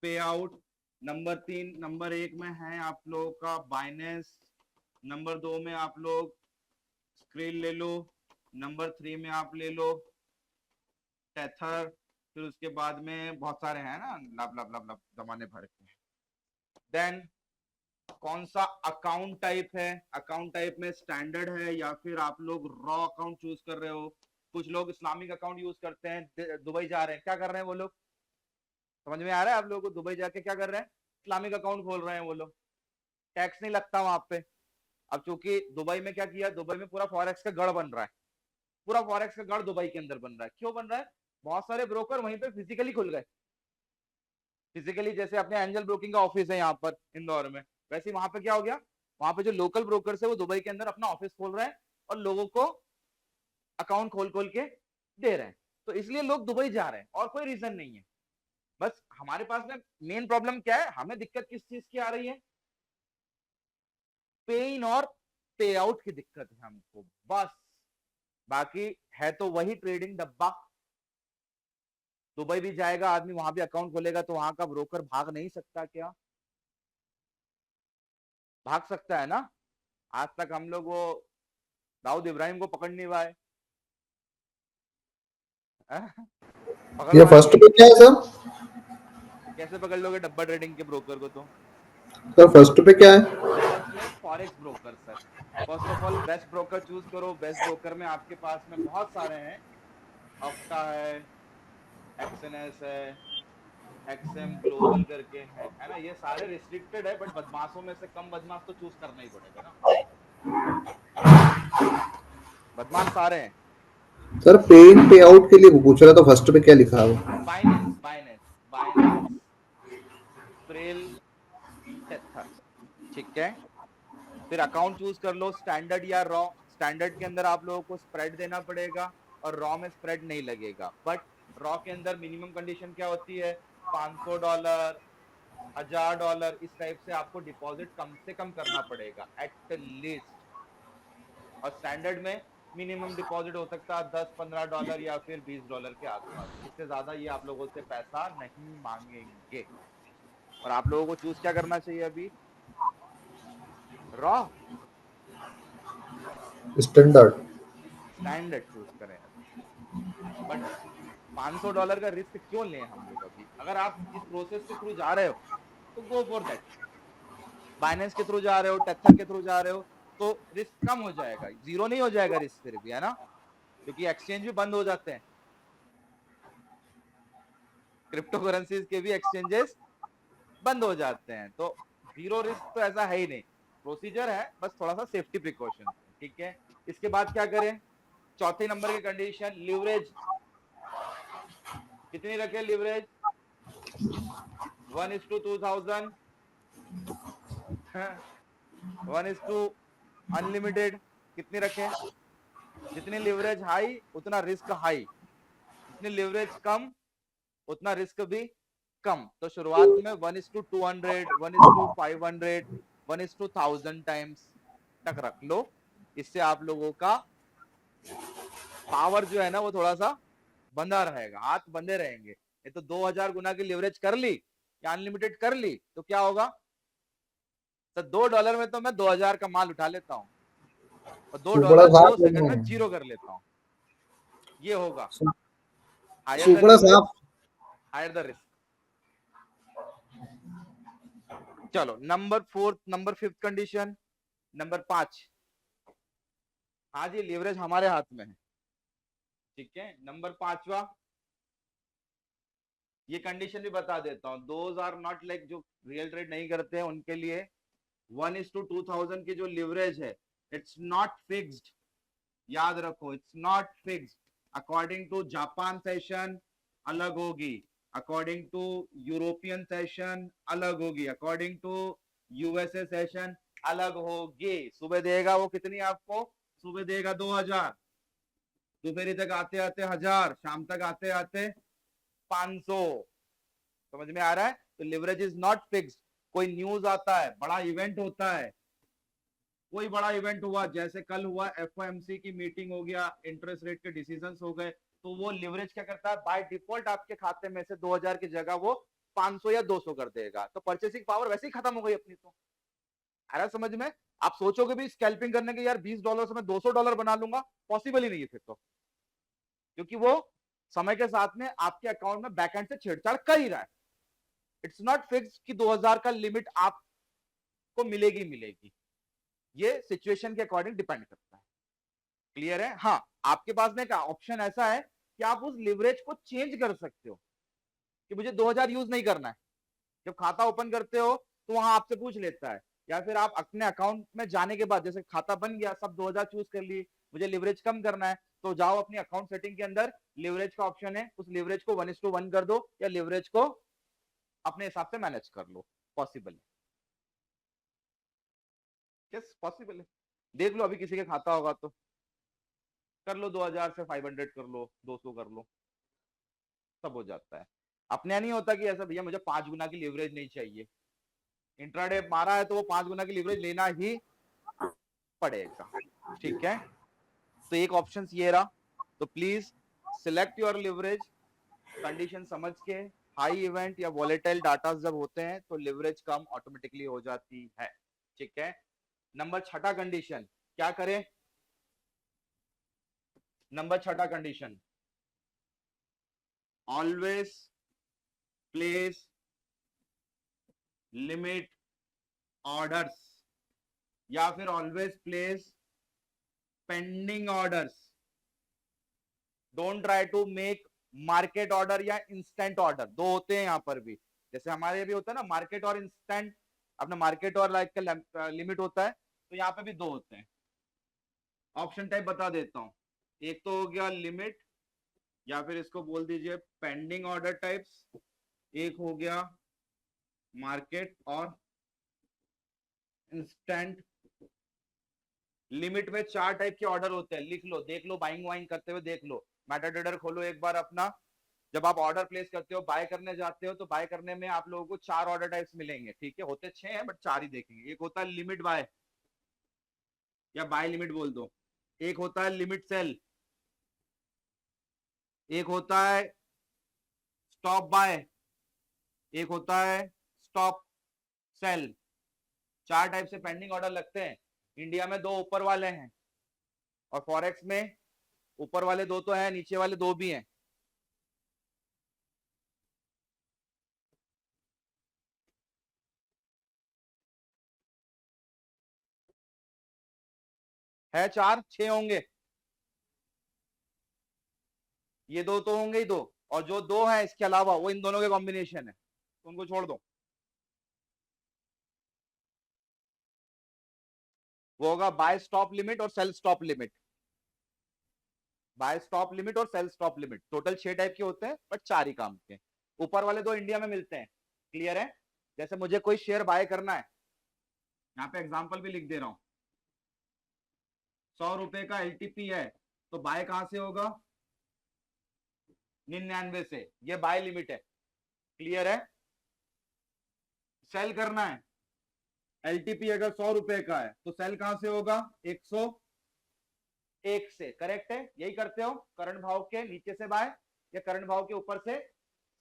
pay out. Number 3, number 1 में है आप लोगों का बाइनेंस, नंबर 2 में आप लोग स्क्रिल ले लो, नंबर 3 में आप ले लो टेथर, फिर उसके बाद में बहुत सारे हैं ना, लब लब लब लब जमाने भर के। देन कौन सा अकाउंट टाइप है, अकाउंट टाइप में स्टैंडर्ड है या फिर आप लोग रॉ अकाउंट चूज कर रहे हो। कुछ लोग इस्लामिक अकाउंट यूज करते हैं, दुबई जा रहे हैं, क्या कर रहे हैं वो लोग, समझ में आ रहा है आप लोगों को? दुबई जाके क्या कर रहे हैं, इस्लामिक अकाउंट खोल रहे हैं वो लोग, टैक्स नहीं लगता वहां पे। अब चूंकि दुबई में क्या किया, दुबई में पूरा फॉरेक्स का गढ़ बन रहा है, पूरा फॉरेक्स का गढ़ दुबई के अंदर बन रहा है। क्यों बन रहा है? बहुत सारे ब्रोकर वहीं पे फिजिकली खुल गए। फिजिकली जैसे अपने एंजल ब्रोकिंग का ऑफिस है यहाँ पर इंदौर में, वैसे ही वहां पे क्या हो गया, वहां पे जो लोकल ब्रोकर्स है वो दुबई के अंदर अपना ऑफिस खोल रहे हैं और लोगों को अकाउंट खोल खोल के दे रहे हैं। तो इसलिए लोग दुबई जा रहे हैं और कोई रीजन नहीं है। बस हमारे पास में मेन प्रॉब्लम क्या है, हमें दिक्कत किस चीज की आ रही है, पे इन और पे आउट की दिक्कत है हमको, बस। बाकी है तो वही ट्रेडिंग डब्बा। दुबई भी जाएगा आदमी, वहां भी अकाउंट खोलेगा, तो वहां का ब्रोकर भाग नहीं सकता क्या? भाग सकता है ना। आज तक हम लोग वो दाऊद इब्राहिम को पकड़ नहीं पाए। पकड़ ये पाएंगे? फर्स्ट पे क्या है सर? कैसे पकड़ लोगे डब्बा ट्रेडिंग के ब्रोकर को? तो सर फर्स्ट पे क्या है? फर्स्ट में forex broker sir. First of all best broker choose करो। बेस्ट ब्रोकर में आपके पास में बहुत सारे हैं, ऑक्टा है, एक्सएनएस है, एक्सएम ग्लोबल करके है ना। ये सारे रिस्ट्रिक्टेड है, बट बदमाशों में से कम बदमाश तो चूज करना ही पड़ेगा ना, बदमाश सारे हैं। सर पे इन पे आउट के लिए पूछ रहा था, फर्स्ट पे क्या लिखा है? Binance Binance Binance trail, tether. ठीक है? फिर अकाउंट चूज कर लो, स्टैंडर्ड या रॉ। स्टैंडर्ड के अंदर आप लोगों को स्प्रेड देना पड़ेगा और रॉ में स्प्रेड नहीं लगेगा। बट रॉ के अंदर मिनिमम कंडीशन क्या होती है, $500, $1000, इस टाइप से आपको डिपॉजिट कम से कम करना पड़ेगा एट लीस्ट। और स्टैंडर्ड में मिनिमम डिपॉजिट हो सकता है $10-15 या फिर $20 के आसपास। इससे ज्यादा ये आप लोगों से पैसा नहीं मांगेंगे। और आप लोगों को चूज क्या करना चाहिए अभी? Raw, standard. स्टैंडर्ड चूज करें अभी। बट $500 का रिस्क क्यों लें हम लोग अभी? अगर आप इस प्रोसेस के थ्रू जा रहे हो तो गो फॉर दैट। बाइनेंस के थ्रू जा रहे हो, टेथर के थ्रू जा रहे हो, तो रिस्क कम हो जाएगा, जीरो नहीं हो जाएगा रिस्क फिर भी, है ना? क्योंकि एक्सचेंज भी बंद हो जाते हैं, क्रिप्टो करेंसीज के भी एक्सचेंजेस बंद हो जाते हैं, तो जीरो रिस्क तो ऐसा है ही नहीं। प्रोसीजर है, बस थोड़ा सा सेफ्टी प्रिकॉशन, ठीक है। इसके बाद क्या करें? चौथे नंबर की कंडीशन, लिवरेज कितनी रखे? लिवरेज 1:2000, 1: अनलिमिटेड, कितनी रखें? जितनी लिवरेज हाई उतना रिस्क हाई, जितनी लिवरेज कम उतना रिस्क भी कम। तो शुरुआत में 1:200, 1:500, 1:1000 टाइम्स तक रख लो। इससे आप लोगों का पावर जो है ना वो थोड़ा सा बंधा रहेगा, हाथ बंधे रहेंगे। ये तो 2000 गुना की लिवरेज कर ली या अनलिमिटेड कर ली तो क्या होगा? तो $2 में तो मैं 2000 का माल उठा लेता हूँ और सुपड़ा $2 2 साफ सेकंड नहीं में है। जीरो कर लेता हूँ। ये होगा सु- हायर द सुपड़ा लिवरेज, साफ। Higher the risk. चलो नंबर 5th कंडीशन, नंबर 5। हाँ जी, लिवरेज हमारे हाथ में है, ठीक है। नंबर 5वां, ये कंडीशन भी बता देता हूँ। दोज आर नॉट लाइक, जो रियल ट्रेड नहीं करते हैं उनके लिए 1:2000 की जो लिवरेज है, इट्स नॉट फिक्स्ड। याद रखो, it's not fixed. According to Japan session अलग होगी, अकॉर्डिंग टू यूरोपियन सेशन अलग होगी, अकॉर्डिंग टू यूएसए सेशन अलग होगी। सुबह देगा वो कितनी आपको? सुबह देगा 2000, दोपहर तक आते आते 1000, शाम तक आते आते 500। समझ में आ रहा है? तो लिवरेज इज नॉट फिक्स्ड। कोई न्यूज आता है, बड़ा इवेंट होता है, कोई बड़ा इवेंट हुआ, जैसे कल हुआ एफओएमसी की मीटिंग हो गया, इंटरेस्ट रेट के डिसीजंस हो गए, तो वो लिवरेज क्या करता है? बाय डिफॉल्ट आपके खाते में से 2000 की जगह वो 500 या 200 कर देगा। तो परचेसिंग पावर वैसे ही खत्म हो गई अपनी। तो आ रहा समझ में? आप सोचोगे भी स्कैल्पिंग करने के, यार $20 से मैं $200 बना लूंगा, पॉसिबल ही नहीं है फिर तो, क्योंकि वो समय के साथ में आपके अकाउंट में बैकएंड से छेड़छाड़ कर ही रहा है। इट्स नॉट फिक्स कि 2000 का लिमिट आपको मिलेगी मिलेगी, ये सिचुएशन के अकॉर्डिंग डिपेंड करता है। क्लियर है? हाँ, आपके पास में एक ऑप्शन ऐसा है कि आप उस लिवरेज को चेंज कर सकते हो कि मुझे 2000 यूज नहीं करना है। जब खाता ओपन करते हो तो वहां आपसे पूछ लेता है, या फिर आप अपने अकाउंट में जाने के बाद, जैसे खाता बन गया, सब 2000 चूज कर लिए, मुझे लिवरेज कम करना है, तो जाओ अपनी अकाउंट सेटिंग के अंदर, लिवरेज का ऑप्शन है, उस लिवरेज को 1:1 कर दो, या लिवरेज को अपने हिसाब से मैनेज कर लो। पॉसिबल है, यस पॉसिबल है। देख लो, अभी किसी के खाता होगा तो कर लो, 2000 से 500 कर लो, 200 कर लो, सब हो जाता है। अपने नहीं होता कि ऐसा भैया मुझे 5 गुना की लिवरेज नहीं चाहिए, इंट्राडे मारा है तो वो 5 गुना की लिवरेज लेना ही पड़ेगा, ठीक है। तो एक ऑप्शन ये रहा। तो please select your leverage condition समझ के। हाई इवेंट या वॉलेटाइल डाटा जब होते हैं तो लिवरेज कम ऑटोमेटिकली हो जाती है, ठीक है। नंबर 6 कंडीशन क्या करें? Number 6 condition, always place limit orders, या फिर always place pending orders. Don't try to make market order या इंस्टेंट ऑर्डर, दो होते हैं यहां पर भी। जैसे हमारे भी होता है ना मार्केट और इंस्टेंट, अपना मार्केट और लाइक का लिमिट होता है, तो यहाँ पे भी दो होते हैं। ऑप्शन टाइप बता देता हूँ। एक तो हो गया लिमिट, या फिर इसको बोल दीजिए पेंडिंग ऑर्डर टाइप्स। एक हो गया मार्केट और इंस्टेंट। लिमिट में 4 टाइप के ऑर्डर होते हैं, लिख लो, देख लो, बाइंग वाइंग करते हुए देख लो, मेटा ट्रेडर खोलो एक बार अपना, जब आप ऑर्डर प्लेस करते हो, बाय करने जाते हो, तो बाय करने में आप लोगों को 4 ऑर्डर टाइप्स मिलेंगे, ठीक है, होते 6 हैं बट 4 ही देखेंगे। एक होता है लिमिट बाय या बाय लिमिट बोल दो, एक होता है लिमिट सेल, एक होता है स्टॉप बाय, एक होता है स्टॉप सेल। 4 टाइप से पेंडिंग ऑर्डर लगते हैं। इंडिया में 2 ऊपर वाले हैं और फॉरेक्स में ऊपर वाले 2 तो हैं, नीचे वाले 2 भी हैं। है 4, 6 होंगे, ये 2 तो होंगे ही 2, और जो 2 है इसके अलावा वो इन दोनों के कॉम्बिनेशन है, तो उनको छोड़ दो। वो होगा बाय स्टॉप लिमिट और sell stop limit. Buy stop limit और sell stop limit total 6 type के होते हैं बट 4 ही काम के। ऊपर वाले 2 इंडिया में मिलते हैं, क्लियर है। जैसे मुझे कोई शेयर बाय करना है, यहाँ पे एग्जांपल भी लिख दे रहा हूं, 100 रुपए का एलटीपी है, तो बाय कहां से होगा, 99 से, ये बाय लिमिट है, क्लियर है। सेल करना है, एलटीपी अगर 100 रुपए का है तो सेल कहां से होगा, 101 से, करेक्ट है। यही करते हो, करंट भाव के नीचे से बाय या करंट भाव के ऊपर से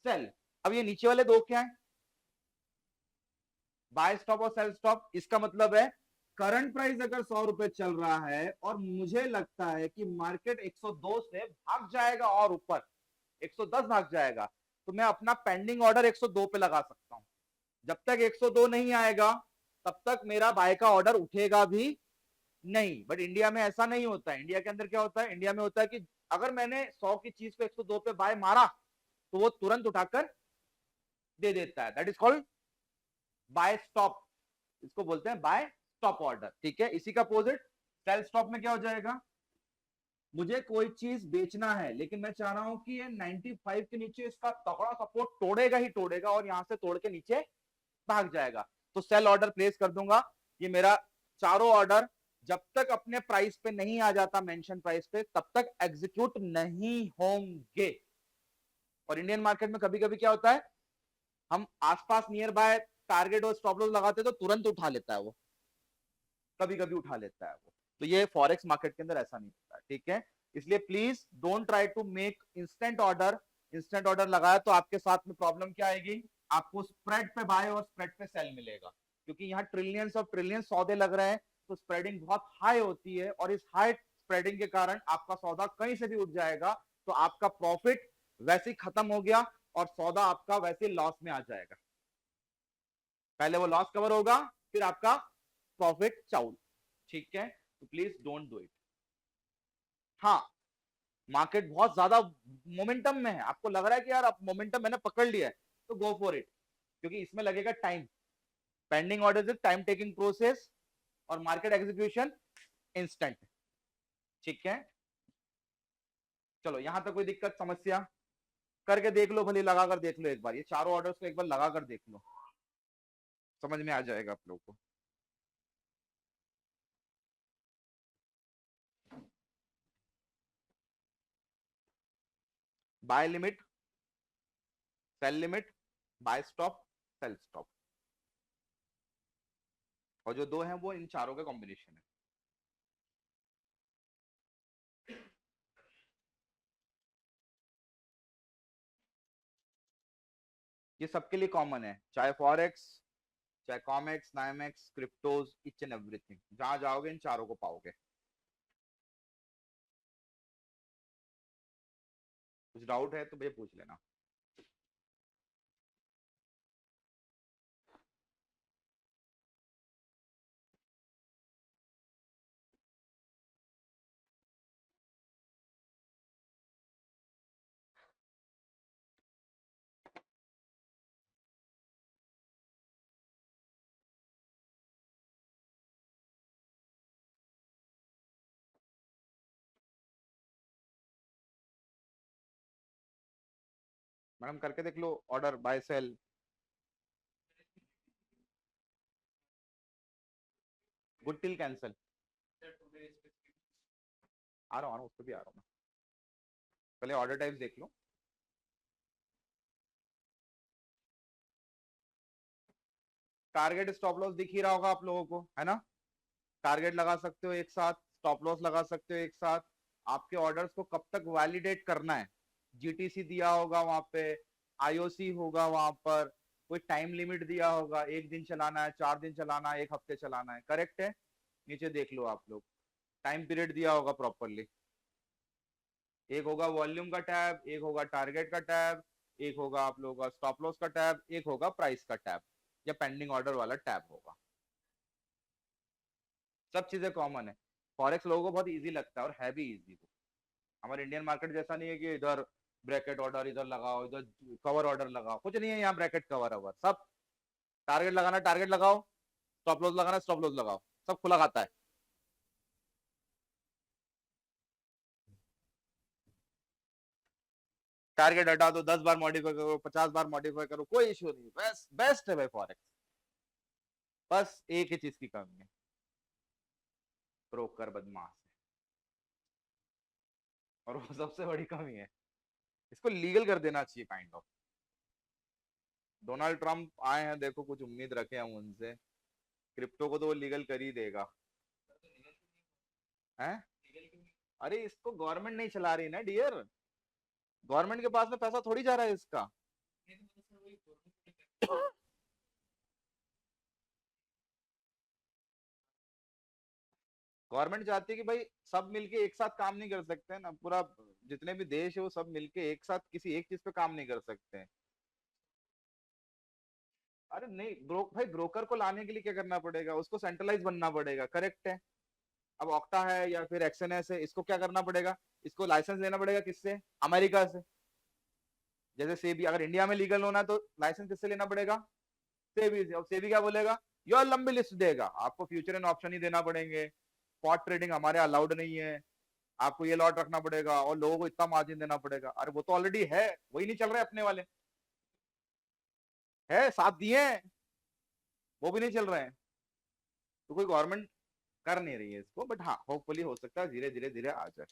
सेल। अब ये नीचे वाले 2 क्या है, बाय स्टॉप और सेल स्टॉप। इसका मतलब है करंट प्राइस अगर 100 रुपए चल रहा है और मुझे लगता है कि मार्केट 102 से भाग जाएगा और ऊपर 110 भाग जाएगा, तो मैं अपना पेंडिंग ऑर्डर 102 पे लगा सकता हूं। जब तक 102 नहीं आएगा तब तक मेरा बाय का ऑर्डर उठेगा भी नहीं। बट इंडिया में ऐसा नहीं होता है। इंडिया के अंदर क्या होता है, इंडिया में होता है कि अगर मैंने 100 की चीज को 102 पे बाय मारा तो वो तुरंत उठाकर दे देता है, that is called buy stop. इसको बोलते हैं बाय स्टॉप ऑर्डर, ठीक है। इसी का अपोजिट सेल स्टॉप में क्या हो जाएगा, मुझे कोई चीज बेचना है लेकिन मैं चाह रहा हूं कि ये 95 के नीचे इसका तगड़ा सपोर्ट तोड़ेगा ही तोड़ेगा और यहां से तोड़ के नीचे भाग जाएगा, तो सेल ऑर्डर प्लेस कर दूंगा। ये मेरा चारों ऑर्डर जब तक अपने प्राइस पे नहीं आ जाता, मेंशन प्राइस पे, तब तक एग्जीक्यूट नहीं होंगे। और इंडियन मार्केट में कभी कभी क्या होता है, हम आसपास नियर बाय टारगेट और स्टॉप लॉस लगाते तो तुरंत उठा लेता है वो, कभी कभी उठा लेता है वो। तो ये फॉरेक्स मार्केट के अंदर ऐसा नहीं होता है, ठीक है। इसलिए please don't try to make instant order. Instant order लगाया तो आपके साथ में प्रॉब्लम क्या आएगी, आपको स्प्रेड पे बाय और स्प्रेड पे सेल मिलेगा, क्योंकि यहाँ ट्रिलियंस और ट्रिलियंस सौदे लग रहे हैं, तो स्प्रेडिंग बहुत हाई होती है और इस हाई स्प्रेडिंग के कारण आपका सौदा कहीं से भी उठ जाएगा, तो आपका प्रॉफिट वैसे ही खत्म हो गया और सौदा आपका वैसे लॉस में आ जाएगा। पहले वो लॉस कवर होगा, फिर आपका प्रॉफिट चाउल, ठीक है। तो प्लीज डोंट डू इट। हाँ, मार्केट बहुत ज्यादा मोमेंटम में है, आपको लग रहा है कि यार अब मोमेंटम मैंने पकड़ लिया है, तो गो फॉर इट, क्योंकि इसमें लगेगा time. Pending order is time taking process और मार्केट एग्जीक्यूशन इंस्टेंट, ठीक है। चलो, यहां तक कोई दिक्कत समस्या, करके देख लो, भले लगा कर देख लो एक बार, ये चारों ऑर्डर्स को एक बार लगा कर देख लो, समझ में आ जाएगा आप लोगों को। Buy limit, sell limit, buy stop, sell stop, और जो 2 हैं वो इन चारों का कॉम्बिनेशन है। ये सबके लिए कॉमन है, चाहे फॉरेक्स, चाहे COMEX, NYMEX, cryptos, each and everything, जहां जाओगे इन चारों को पाओगे। कुछ डाउट है तो भैया पूछ लेना। मैडम करके देख लो order buy sell. Good till cancel, आ रहा हूँ उस पर भी आ रहा हूँ मैं। पहले ऑर्डर टाइप्स देख लो। टारगेट स्टॉप लॉस दिख ही रहा होगा आप लोगों को, है ना? टारगेट लगा सकते हो एक साथ, स्टॉप लॉस लगा सकते हो एक साथ। आपके ऑर्डर्स को कब तक वैलिडेट करना है, जीटीसी दिया होगा वहां पे, आईओसी होगा वहां पर, कोई टाइम लिमिट दिया होगा, 1 दिन चलाना है, 4 दिन चलाना है, 1 हफ्ते चलाना है, करेक्ट है? नीचे देख लो आप लोग, टाइम पीरियड दिया होगा प्रॉपरली। एक होगा वॉल्यूम का टैब, एक होगा टारगेट का टैब, एक होगा आप लोगों का स्टॉप लॉस का टैब, एक होगा प्राइस का टैब या पेंडिंग ऑर्डर वाला टैब होगा। सब चीजें कॉमन है। फॉरेक्स लोगों को बहुत इजी लगता है और है भी इजी। हमारे इंडियन मार्केट जैसा नहीं है कि इधर ब्रैकेट ऑर्डर इधर लगाओ, इधर कवर ऑर्डर लगाओ, कुछ नहीं है यहाँ ब्रैकेट कवर ओवर सब। टारगेट लगाना टारगेट लगाओ, स्टॉप लॉस लगाना स्टॉप लॉस लगाओ, सब खुला खाता है। टारगेट हटा दो, 10 बार मॉडिफाई करो, 50 बार मॉडिफाई करो, कोई इशू नहीं, बेस्ट बेस्ट है भाई फॉरेक्स। बस एक ही चीज की कमी है, ब्रोकर बदमाश है, और वो सबसे बड़ी कमी है। इसको लीगल कर देना चाहिए काइंड ऑफ। डोनाल्ड ट्रम्प आए हैं, देखो कुछ उम्मीद रखे हम उनसे, क्रिप्टो को तो वो लीगल कर ही देगा। है? अरे इसको गवर्नमेंट नहीं चला रही ना डियर, गवर्नमेंट के पास में पैसा थोड़ी जा रहा है इसका। गवर्नमेंट चाहती है कि भाई सब मिलके एक साथ काम नहीं कर सकते ना, पूरा जितने भी देश है वो सब मिलके एक साथ किसी एक चीज पे काम नहीं कर सकते हैं। अरे नहीं भाई ब्रोकर को लाने के लिए क्या करना पड़ेगा, उसको सेंट्रलाइज बनना पड़ेगा, करेक्ट है? अब ऑक्टा है या फिर एक्सएनएस है, इसको क्या करना पड़ेगा, इसको लाइसेंस लेना पड़ेगा किससे, अमेरिका से। जैसे सेबी, अगर इंडिया में लीगल होना है तो लाइसेंस किससे लेना पड़ेगा, सेबी से। अब सेबी क्या बोलेगा, यो लंबी लिस्ट देगा आपको, फ्यूचर एंड ऑप्शन ही देना पड़ेंगे, स्पॉट ट्रेडिंग हमारे अलाउड नहीं है, आपको ये लॉट रखना पड़ेगा और लोगों को इतना मार्जिन देना पड़ेगा। अरे वो तो ऑलरेडी है, वही नहीं चल रहे अपने वाले, है साथ दिए हैं, वो भी नहीं चल रहे हैं। तो कोई गवर्नमेंट कर नहीं रही है इसको, बट हाँ होपफुली हो सकता है धीरे धीरे धीरे आ जाए।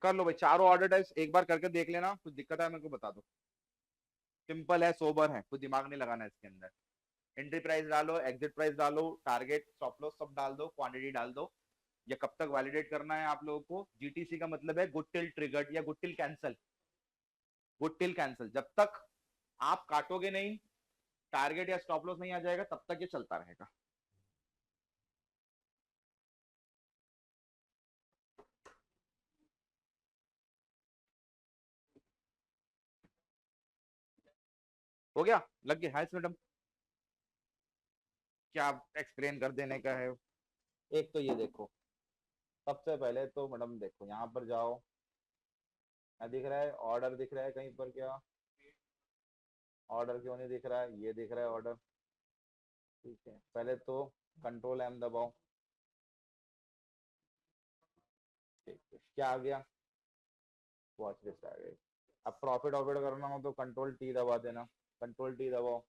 कर लो भाई, चारों ऑर्डर टाइप्स एक बार करके देख लेना, कुछ दिक्कत है मेरे को बता दो। सिंपल है, सोबर है, कुछ दिमाग नहीं लगाना इसके अंदर। एंट्री प्राइस डालो, एग्जिट प्राइस डालो, टारगेट स्टॉप लॉस सब डाल दो, क्वांटिटी डाल दो। ये कब तक वैलिडेट करना है आप लोगों को, जीटीसी का मतलब है गुड टिल ट्रिगर्ड या good till cancel. Good till cancel, जब तक आप काटोगे नहीं, टारगेट या स्टॉप लॉस नहीं आ जाएगा, तब तक ये चलता रहेगा। हो गया? लग गया हाइस मैडम? क्या एक्सप्लेन कर देने का है? एक तो ये देखो, सबसे पहले तो मैडम देखो यहाँ पर जाओ, क्या दिख रहा है, ऑर्डर दिख रहा है कहीं पर क्या? ऑर्डर क्यों नहीं दिख रहा है, ये दिख रहा है ऑर्डर। ठीक है, पहले तो कंट्रोल एम दबाओ। ठीक है, क्या आ गया, वॉच लिस्ट आ गई। अब प्रॉफिट ऑफिट करना हो तो कंट्रोल टी दबा देना, कंट्रोल टी दबाओ।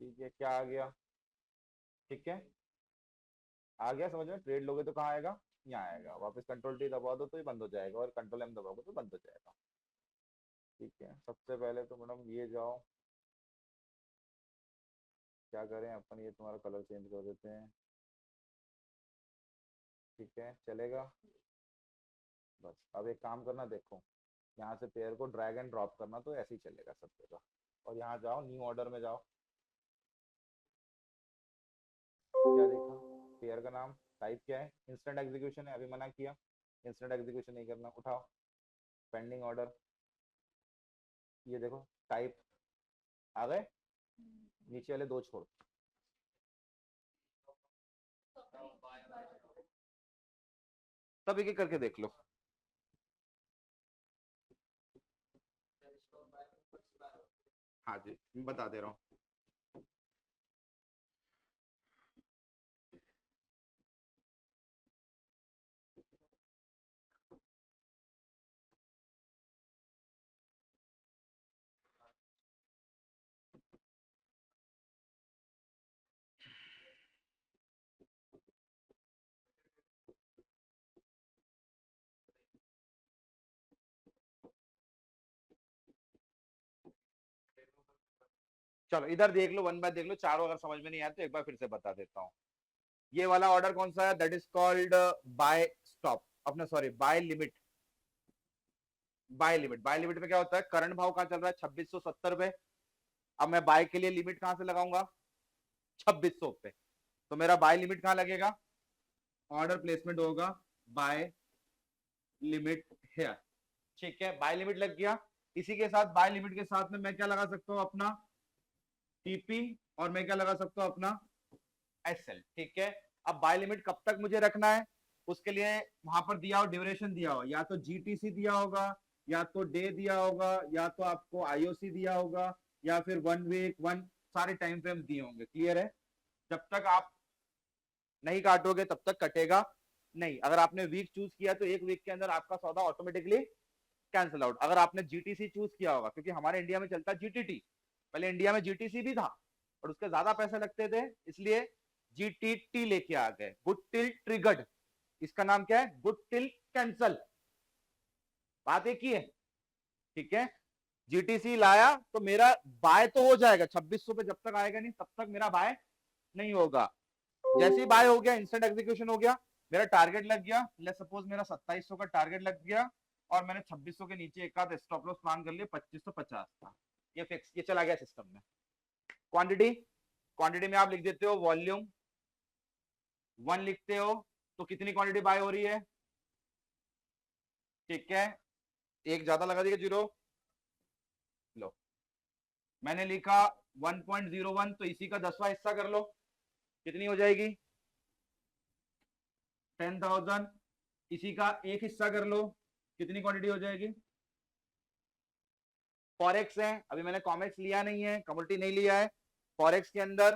ठीक है, क्या आ गया? ठीक है, आ गया समझ में, ट्रेड लोगे तो कहाँ आएगा, यहाँ आएगा, वापस कंट्रोल टी दबा दो तो ये बंद हो जाएगा, और कंट्रोल एम दबाओगे तो बंद हो जाएगा। ठीक है, सबसे पहले तो मैडम ये जाओ, क्या करें अपन, ये तुम्हारा कलर चेंज कर देते हैं। ठीक है, चलेगा। बस अब एक काम करना, देखो यहाँ से पेयर को ड्रैग एंड ड्रॉप करना, तो ऐसे ही चलेगा सब जगह। और यहाँ जाओ, न्यू ऑर्डर में जाओ, क्या देखा, पेयर का नाम, टाइप क्या है, इंस्टेंट एग्जीक्यूशन है, अभी मना किया, इंस्टेंट एग्जीक्यूशन नहीं करना, उठाओ, पेंडिंग ऑर्डर, ये देखो टाइप आ गए, नीचे वाले दो छोड़। सब एक एक करके देख लो। हाँ जी, मैं बता दे रहा हूँ। चलो इधर देख लो, वन बाय देख लो, चारों अगर समझ में नहीं आया तो एक बार फिर से बता देता हूँ। ये वाला ऑर्डर कौन सा है? That is called buy stop, अपना sorry buy limit. Buy limit, buy limit में क्या होता है? करंट भाव कहाँ चल रहा है? 2670 पे। अब मैं बाय के लिए लिमिट कहां से लगाऊंगा? 2600 पे। तो मेरा बाय लिमिट कहां लगेगा? ऑर्डर प्लेसमेंट होगा बाय लिमिट हेयर। ठीक है, बाय लिमिट लग गया। इसी के साथ बाय लिमिट के साथ में मैं क्या लगा सकता हूँ? अपना टीपी, और मैं क्या लगा सकता हूँ? अपना एसएल। ठीक है, अब बाय लिमिट कब तक मुझे रखना है? उसके लिए वहां पर दिया हो, ड्यूरेशन दिया हो, या तो जीटीसी दिया होगा, या तो डे दिया होगा, या तो आपको आईओसी दिया होगा, या फिर 1 वीक, वन, सारे टाइम फ्रेम दिए होंगे। क्लियर है? जब तक आप नहीं काटोगे तब तक कटेगा नहीं। अगर आपने वीक चूज किया तो 1 वीक के अंदर आपका सौदा ऑटोमेटिकली कैंसिल आउट। अगर आपने जीटीसी चूज किया होगा, क्योंकि हमारे इंडिया में चलता है जीटीटी, पहले इंडिया में जीटीसी भी था और उसके ज्यादा पैसे लगते थे, इसलिए जीटीटी लेके आ गए, गुड टिल ट्रिगर्ड। इसका नाम क्या है? Good till cancel. बात एक ही है। ठीक है, जीटीसी लाया तो मेरा बाय तो हो जाएगा 2600 पे, जब तक आएगा नहीं तब तक मेरा बाय नहीं होगा। जैसे ही बाय हो गया, इंस्टेंट एग्जीक्यूशन हो गया, मेरा टारगेट लग गया। लेट्स सपोज मेरा 2700 का टारगेट लग गया और मैंने 2600 के नीचे एक आध स्टॉप लॉस प्लान कर लिया, 2550 था, ये फिक्स, ये चला गया सिस्टम में। क्वांटिटी, क्वांटिटी में आप लिख देते हो वॉल्यूम 1 लिखते हो, तो कितनी क्वांटिटी बाय हो रही है? ठीक है, एक ज्यादा लगा दिया, जीरो। लो, मैंने लिखा 1.01, तो इसी का 10वां हिस्सा कर लो, कितनी हो जाएगी? 10,000। इसी का एक हिस्सा कर लो, कितनी क्वांटिटी हो जाएगी? फॉरेक्स है, अभी मैंने कॉमेक्स लिया नहीं है, कमोडिटी नहीं लिया है। फॉरेक्स के अंदर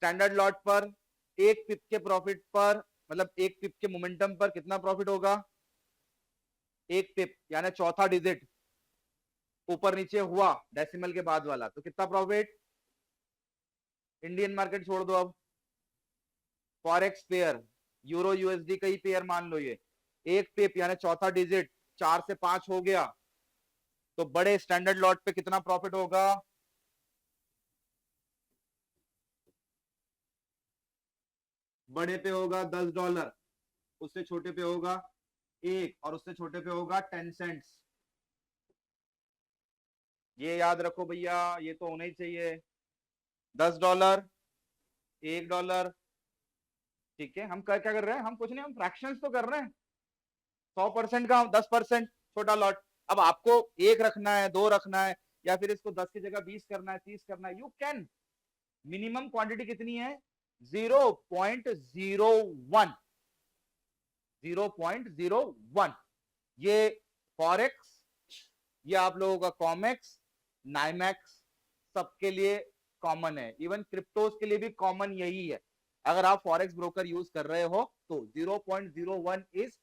स्टैंडर्ड लॉट पर एक पिप के प्रॉफिट पर, मतलब एक पिप के मोमेंटम पर कितना प्रॉफिट होगा? एक पिप यानी चौथा डिजिट ऊपर नीचे हुआ डेसिमल के बाद वाला, तो कितना प्रॉफिट? इंडियन मार्केट छोड़ दो, अब फॉरेक्स पेयर, यूरो यूएसडी का ही पेयर मान लो, ये एक पिप यानी चौथा डिजिट 4 से 5 हो गया, तो बड़े स्टैंडर्ड लॉट पे कितना प्रॉफिट होगा? बड़े पे होगा $10, उससे छोटे पे होगा 1, और उससे छोटे पे होगा 10 सेंट्स। ये याद रखो भैया, ये तो होना ही चाहिए। $10, $1। ठीक है, हम क्या कर रहे हैं? हम कुछ नहीं, हम फ्रैक्शंस तो कर रहे हैं। 100% का 10% छोटा लॉट। अब आपको एक रखना है, दो रखना है, या फिर इसको 10 की जगह 20 करना है, 30 करना है, यू कैन। मिनिमम क्वांटिटी कितनी है? 0.01, 0.01। ये फॉरेक्स, ये आप लोगों का कॉमेक्स, नाइमैक्स, सबके लिए कॉमन है। इवन क्रिप्टोज के लिए भी कॉमन यही है। अगर आप फॉरेक्स ब्रोकर यूज कर रहे हो तो 0.01 is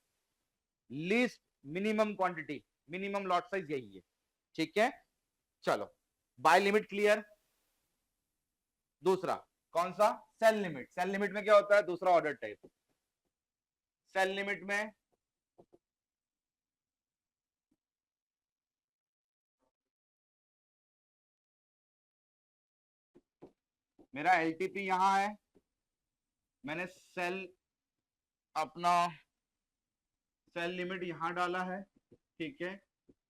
least minimum quantity, minimum lot size यही है। ठीक है, चलो, बाय लिमिट क्लियर। दूसरा कौन सा? Cell limit. सेल लिमिट में क्या होता है? दूसरा ऑर्डर टाइप। सेल लिमिट में मेरा एलटीपी यहां है, मैंने सेल, अपना सेल लिमिट यहां डाला है। ठीक है,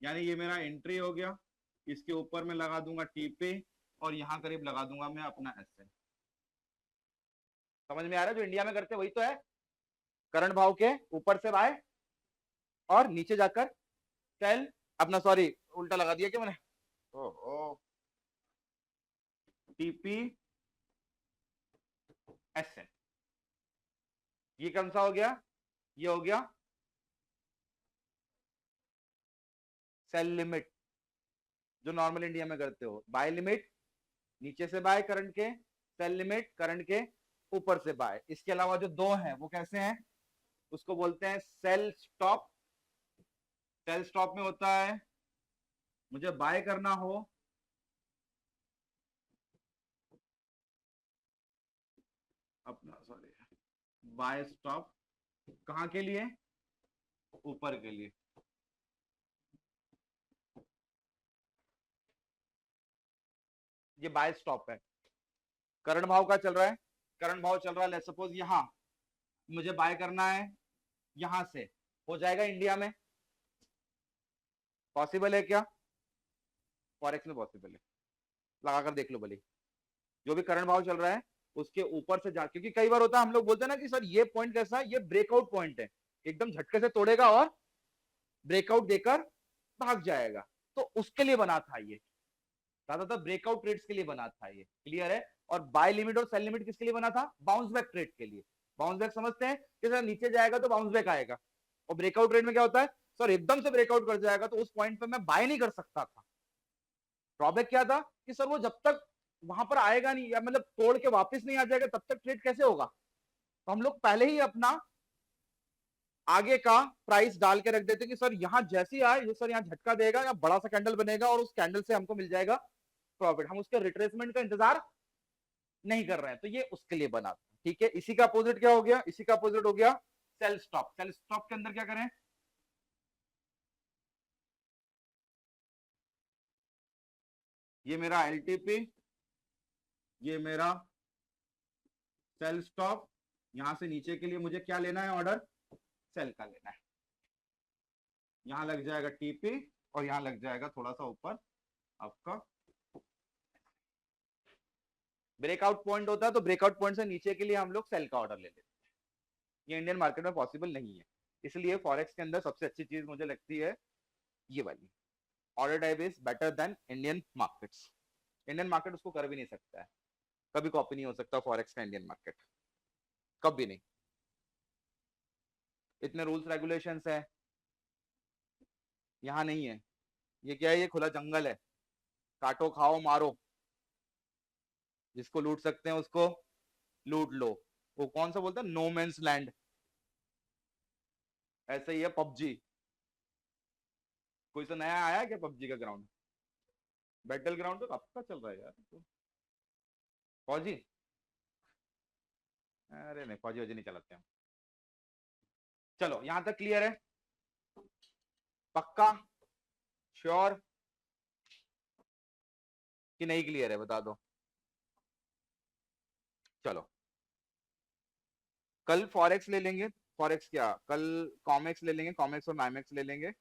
यानी ये मेरा एंट्री हो गया, इसके ऊपर मैं लगा दूंगा टीपी, और यहां करीब लगा दूंगा मैं अपना एसएल। समझ में आ रहा है? जो इंडिया में करते वही तो है, करंट भाव के ऊपर से बाय और नीचे जाकर सेल, अपना सॉरी उल्टा लगा दिया क्या मैंने? ओ टीपी एसएल, ये कौन सा हो गया? ये हो गया सेल लिमिट, जो नॉर्मल इंडिया में करते हो। बाय लिमिट नीचे से बाय करंट के, सेल लिमिट करंट के ऊपर से बाय। इसके अलावा जो दो हैं वो कैसे हैं? उसको बोलते हैं सेल स्टॉप। सेल स्टॉप में होता है, मुझे बाय करना हो, अपना सॉरी, बाय स्टॉप कहां के लिए? ऊपर के लिए। ये बाय स्टॉप है। करंट भाव का चल रहा है, करंट भाव चल रहा है, लेट्स सपोज यहाँ मुझे बाय करना है, यहां से हो जाएगा इंडिया में, पॉसिबल है क्या? फॉरेक्स में पॉसिबल है, लगाकर देख लो भले। जो भी करंट भाव चल रहा है उसके ऊपर से जा, क्योंकि कई बार होता है हम लोग बोलते हैं ना कि सर ये पॉइंट कैसा है, ये ब्रेकआउट पॉइंट है, एकदम झटके से तोड़ेगा और ब्रेकआउट देकर भाग जाएगा, तो उसके लिए बना था ये, ज्यादातर ब्रेकआउट ट्रेड्स के लिए बना था ये, क्लियर है। और बाय लिमिट और सेल लिमिट किसके लिए बना था? बाउंस बैक ट्रेड के लिए। बाउंस बैक समझते हैं कि सर नीचे जाएगा तो बाउंस बैक आएगा, और ब्रेकआउट ट्रेड में क्या होता है, सर एकदम से ब्रेकआउट कर जाएगा तो उस पॉइंट पे मैं बाय नहीं कर सकता था। ड्रॉबैक क्या था कि सर वो जब तक वहां पर आएगा नहीं, या मतलब तोड़ के वापस नहीं आ जाएगा, तब तक ट्रेड कैसे होगा? तो हम लोग पहले ही अपना आगे का प्राइस डाल के रख देते कि सर यहाँ जैसे ही आए, सर यहाँ झटका देगा या बड़ा सा कैंडल बनेगा और उस कैंडल से हमको मिल जाएगा प्रॉफिट, हम उसके रिट्रेसमेंट का इंतजार नहीं कर रहे हैं, तो ये उसके लिए बना था, ठीक है। इसी का अपोजिट क्या हो गया? इसी का अपोजिट हो गया सेल स्टॉप। सेल स्टॉप के अंदर क्या करें? ये मेरा एलटीपी, ये मेरा सेल स्टॉप, यहां से नीचे के लिए मुझे क्या लेना है? ऑर्डर सेल का लेना है। यहां लग जाएगा टीपी और यहां लग जाएगा थोड़ा सा ऊपर आपका ब्रेकआउट पॉइंट होता है, तो ब्रेकआउट पॉइंट से नीचे के लिए हम लोग सेल का ऑर्डर ले लेते हैं। ये इंडियन मार्केट में पॉसिबल नहीं है, इसलिए फॉरेक्स के अंदर सबसे अच्छी चीज मुझे लगती है ये वाली, order type is better than Indian markets. Indian market उसको कर भी नहीं सकता है, कभी कॉपी नहीं हो सकता फॉरेक्स का इंडियन मार्केट, कभी नहीं। इतने रूल्स रेगुलेशंस है, यहाँ नहीं है। ये क्या है? ये खुला जंगल है, काटो खाओ मारो, जिसको लूट सकते हैं उसको लूट लो। वो कौन सा बोलता है? No man's land. ऐसे ही है पबजी। कोई सा नया आया क्या पबजी का ग्राउंड? बैटल ग्राउंड तो कब का चल रहा है यार। तो फौजी, अरे नहीं, फौजी वजी नहीं चलाते हम। चलो यहां तक क्लियर है? पक्का? श्योर कि नहीं क्लियर है? बता दो। चलो कल फॉरेक्स ले लेंगे, फॉरेक्स क्या, कल कॉमेक्स ले लेंगे, कॉमेक्स और नाइमेक्स ले लेंगे,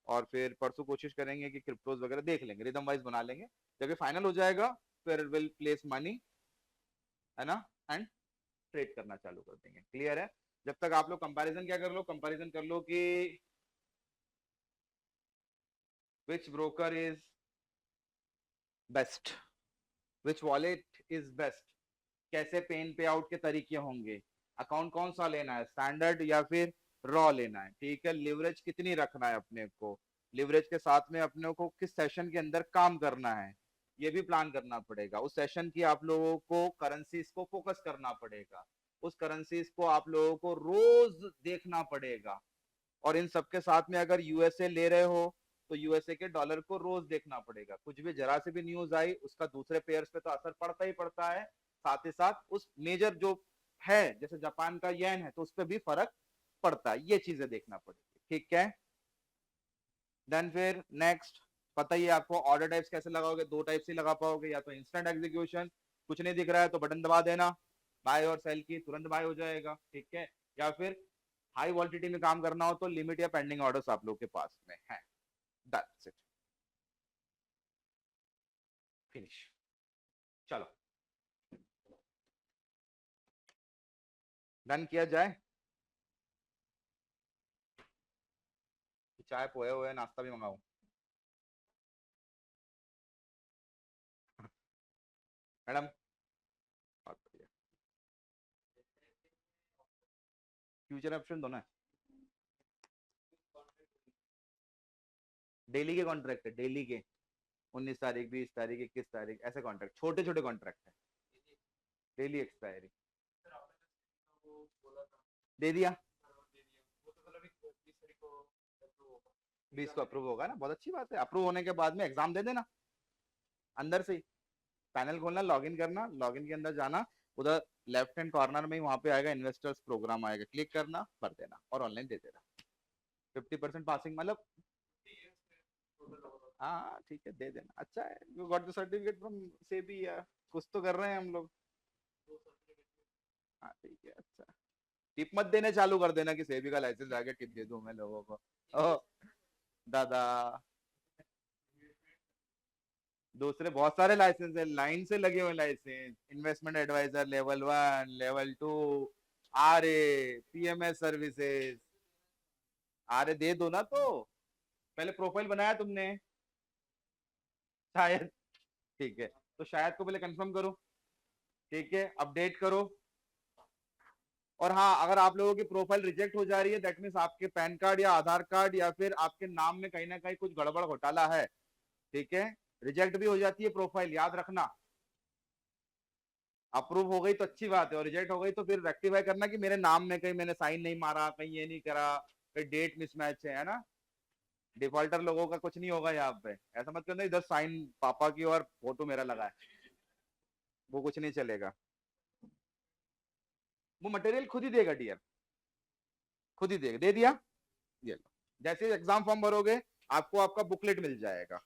और फिर परसों कोशिश करेंगे कि क्रिप्टोज वगैरह देख लेंगे, रिदम वाइज बना लेंगे। जब ये फाइनल हो जाएगा फिर विल प्लेस मनी, है ना, एंड ट्रेड करना चालू कर देंगे, क्लियर है। जब तक आप लोग कंपैरिजन क्या कर लो, कंपैरिजन कर लो कि which broker is best, which wallet is best, कैसे पेन पे आउट के तरीके होंगे, अकाउंट कौन सा लेना है, स्टैंडर्ड या फिर रॉ लेना है, ठीक है। लिवरेज कितनी रखना है अपने को, लिवरेज के साथ में अपने को किस सेशन के अंदर काम करना है, ये भी प्लान करना पड़ेगा। उस सेशन की आप लोगों को करेंसीज को फोकस करना पड़ेगा, उस करेंसीज को आप लोगों को रोज देखना पड़ेगा, और इन सबके साथ में अगर यूएसए ले रहे हो तो यूएसए के डॉलर को रोज देखना पड़ेगा। कुछ भी जरा से भी न्यूज आई उसका दूसरे पेयर्स पे तो असर पड़ता ही पड़ता है, साथ ही साथ उस मेजर जो है जैसे जापान का येन है तो उस पर भी फर्क पड़ता है, ये चीजें देखना पड़ेगी, ठीक है। देन फिर नेक्स्ट पता ही है आपको ऑर्डर टाइप्स कैसे लगाओगे, दो टाइप से लगा पाओगे, या तो इंस्टेंट एग्जीक्यूशन, कुछ नहीं दिख रहा है तो बटन दबा देना, बाय और सेल की तुरंत बाय हो जाएगा, ठीक है। या फिर हाई वॉलिटिलिटी में काम करना हो तो लिमिट या पेंडिंग ऑर्डर्स आप लोग के पास में है, दैट्स इट, फिनिश। चलो डन किया जाए, चाय पोए हुए नाश्ता भी मंगाऊं? मैडम फ्यूचर ऑप्शन दो ना, डेली के कॉन्ट्रैक्ट है, डेली के 19 तारीख 20 तारीख 21 तारीख ऐसे कॉन्ट्रैक्ट, छोटे छोटे कॉन्ट्रैक्ट है, डेली एक्सपायरी दे दिया, 20 को अप्रूव होगा ना, बहुत अच्छी बात है। अप्रूव होने के बाद में एग्जाम दे देना, अंदर से ही पैनल खोलना, लॉगिन करना, लॉगिन के अंदर जाना, उधर लेफ्ट हैंड कॉर्नर में ही वहां पे आएगा इन्वेस्टर्स प्रोग्राम आएगा, क्लिक करना, भर देना और ऑनलाइन दे देना। 50% पासिंग मतलब हाँ ठीक है, दे देना, अच्छा है, you got the certificate from SEBI, या कुछ तो कर रहे हैं हम लोग। हाँ ठीक है, अच्छा। टिप मत देने चालू कर देना कि सेबी का लाइसेंस आके टिप दे दूं मैं लोगों को। ओ दादा, दूसरे बहुत सारे लाइसेंस है, लाइन से लगे हुए licence, investment adviser level 1, level 2, PMS services. दे दो ना, तो पहले प्रोफाइल बनाया तुमने शायद, ठीक है, तो शायद को पहले कंफर्म करो, ठीक है, अपडेट करो। और हाँ, अगर आप लोगों की प्रोफाइल रिजेक्ट हो जा रही है, दैट मीन्स आपके पैन कार्ड या आधार कार्ड या फिर आपके नाम में कहीं ना कहीं कुछ गड़बड़ घोटाला है, ठीक है। रिजेक्ट भी हो जाती है प्रोफाइल, याद रखना। अप्रूव हो गई तो अच्छी बात है, और रिजेक्ट हो गई तो फिर रेक्टिफाई करना कि मेरे नाम में कहीं मैंने साइन नहीं मारा, कहीं ये नहीं करा, कहीं डेट मिसमैच है ना। डिफॉल्टर लोगों का कुछ नहीं होगा यहाँ पे, ऐसा मत करना इधर साइन पापा की और फोटो मेरा लगा है, वो कुछ नहीं चलेगा। वो मटेरियल खुद ही देगा डियर, खुद ही देगा, दे दिया, ये लो। जैसे एग्जाम फॉर्म भरोगे, आपको आपका बुकलेट मिल जाएगा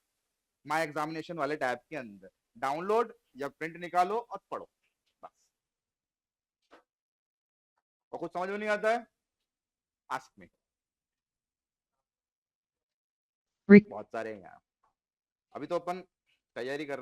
माई एग्जामिनेशन वाले टैब के अंदर, डाउनलोड या प्रिंट निकालो और पढ़ो, बस। और कुछ समझ में नहीं आता है, आस्क मी, बहुत सारे हैं यहाँ। अभी तो अपन तैयारी कर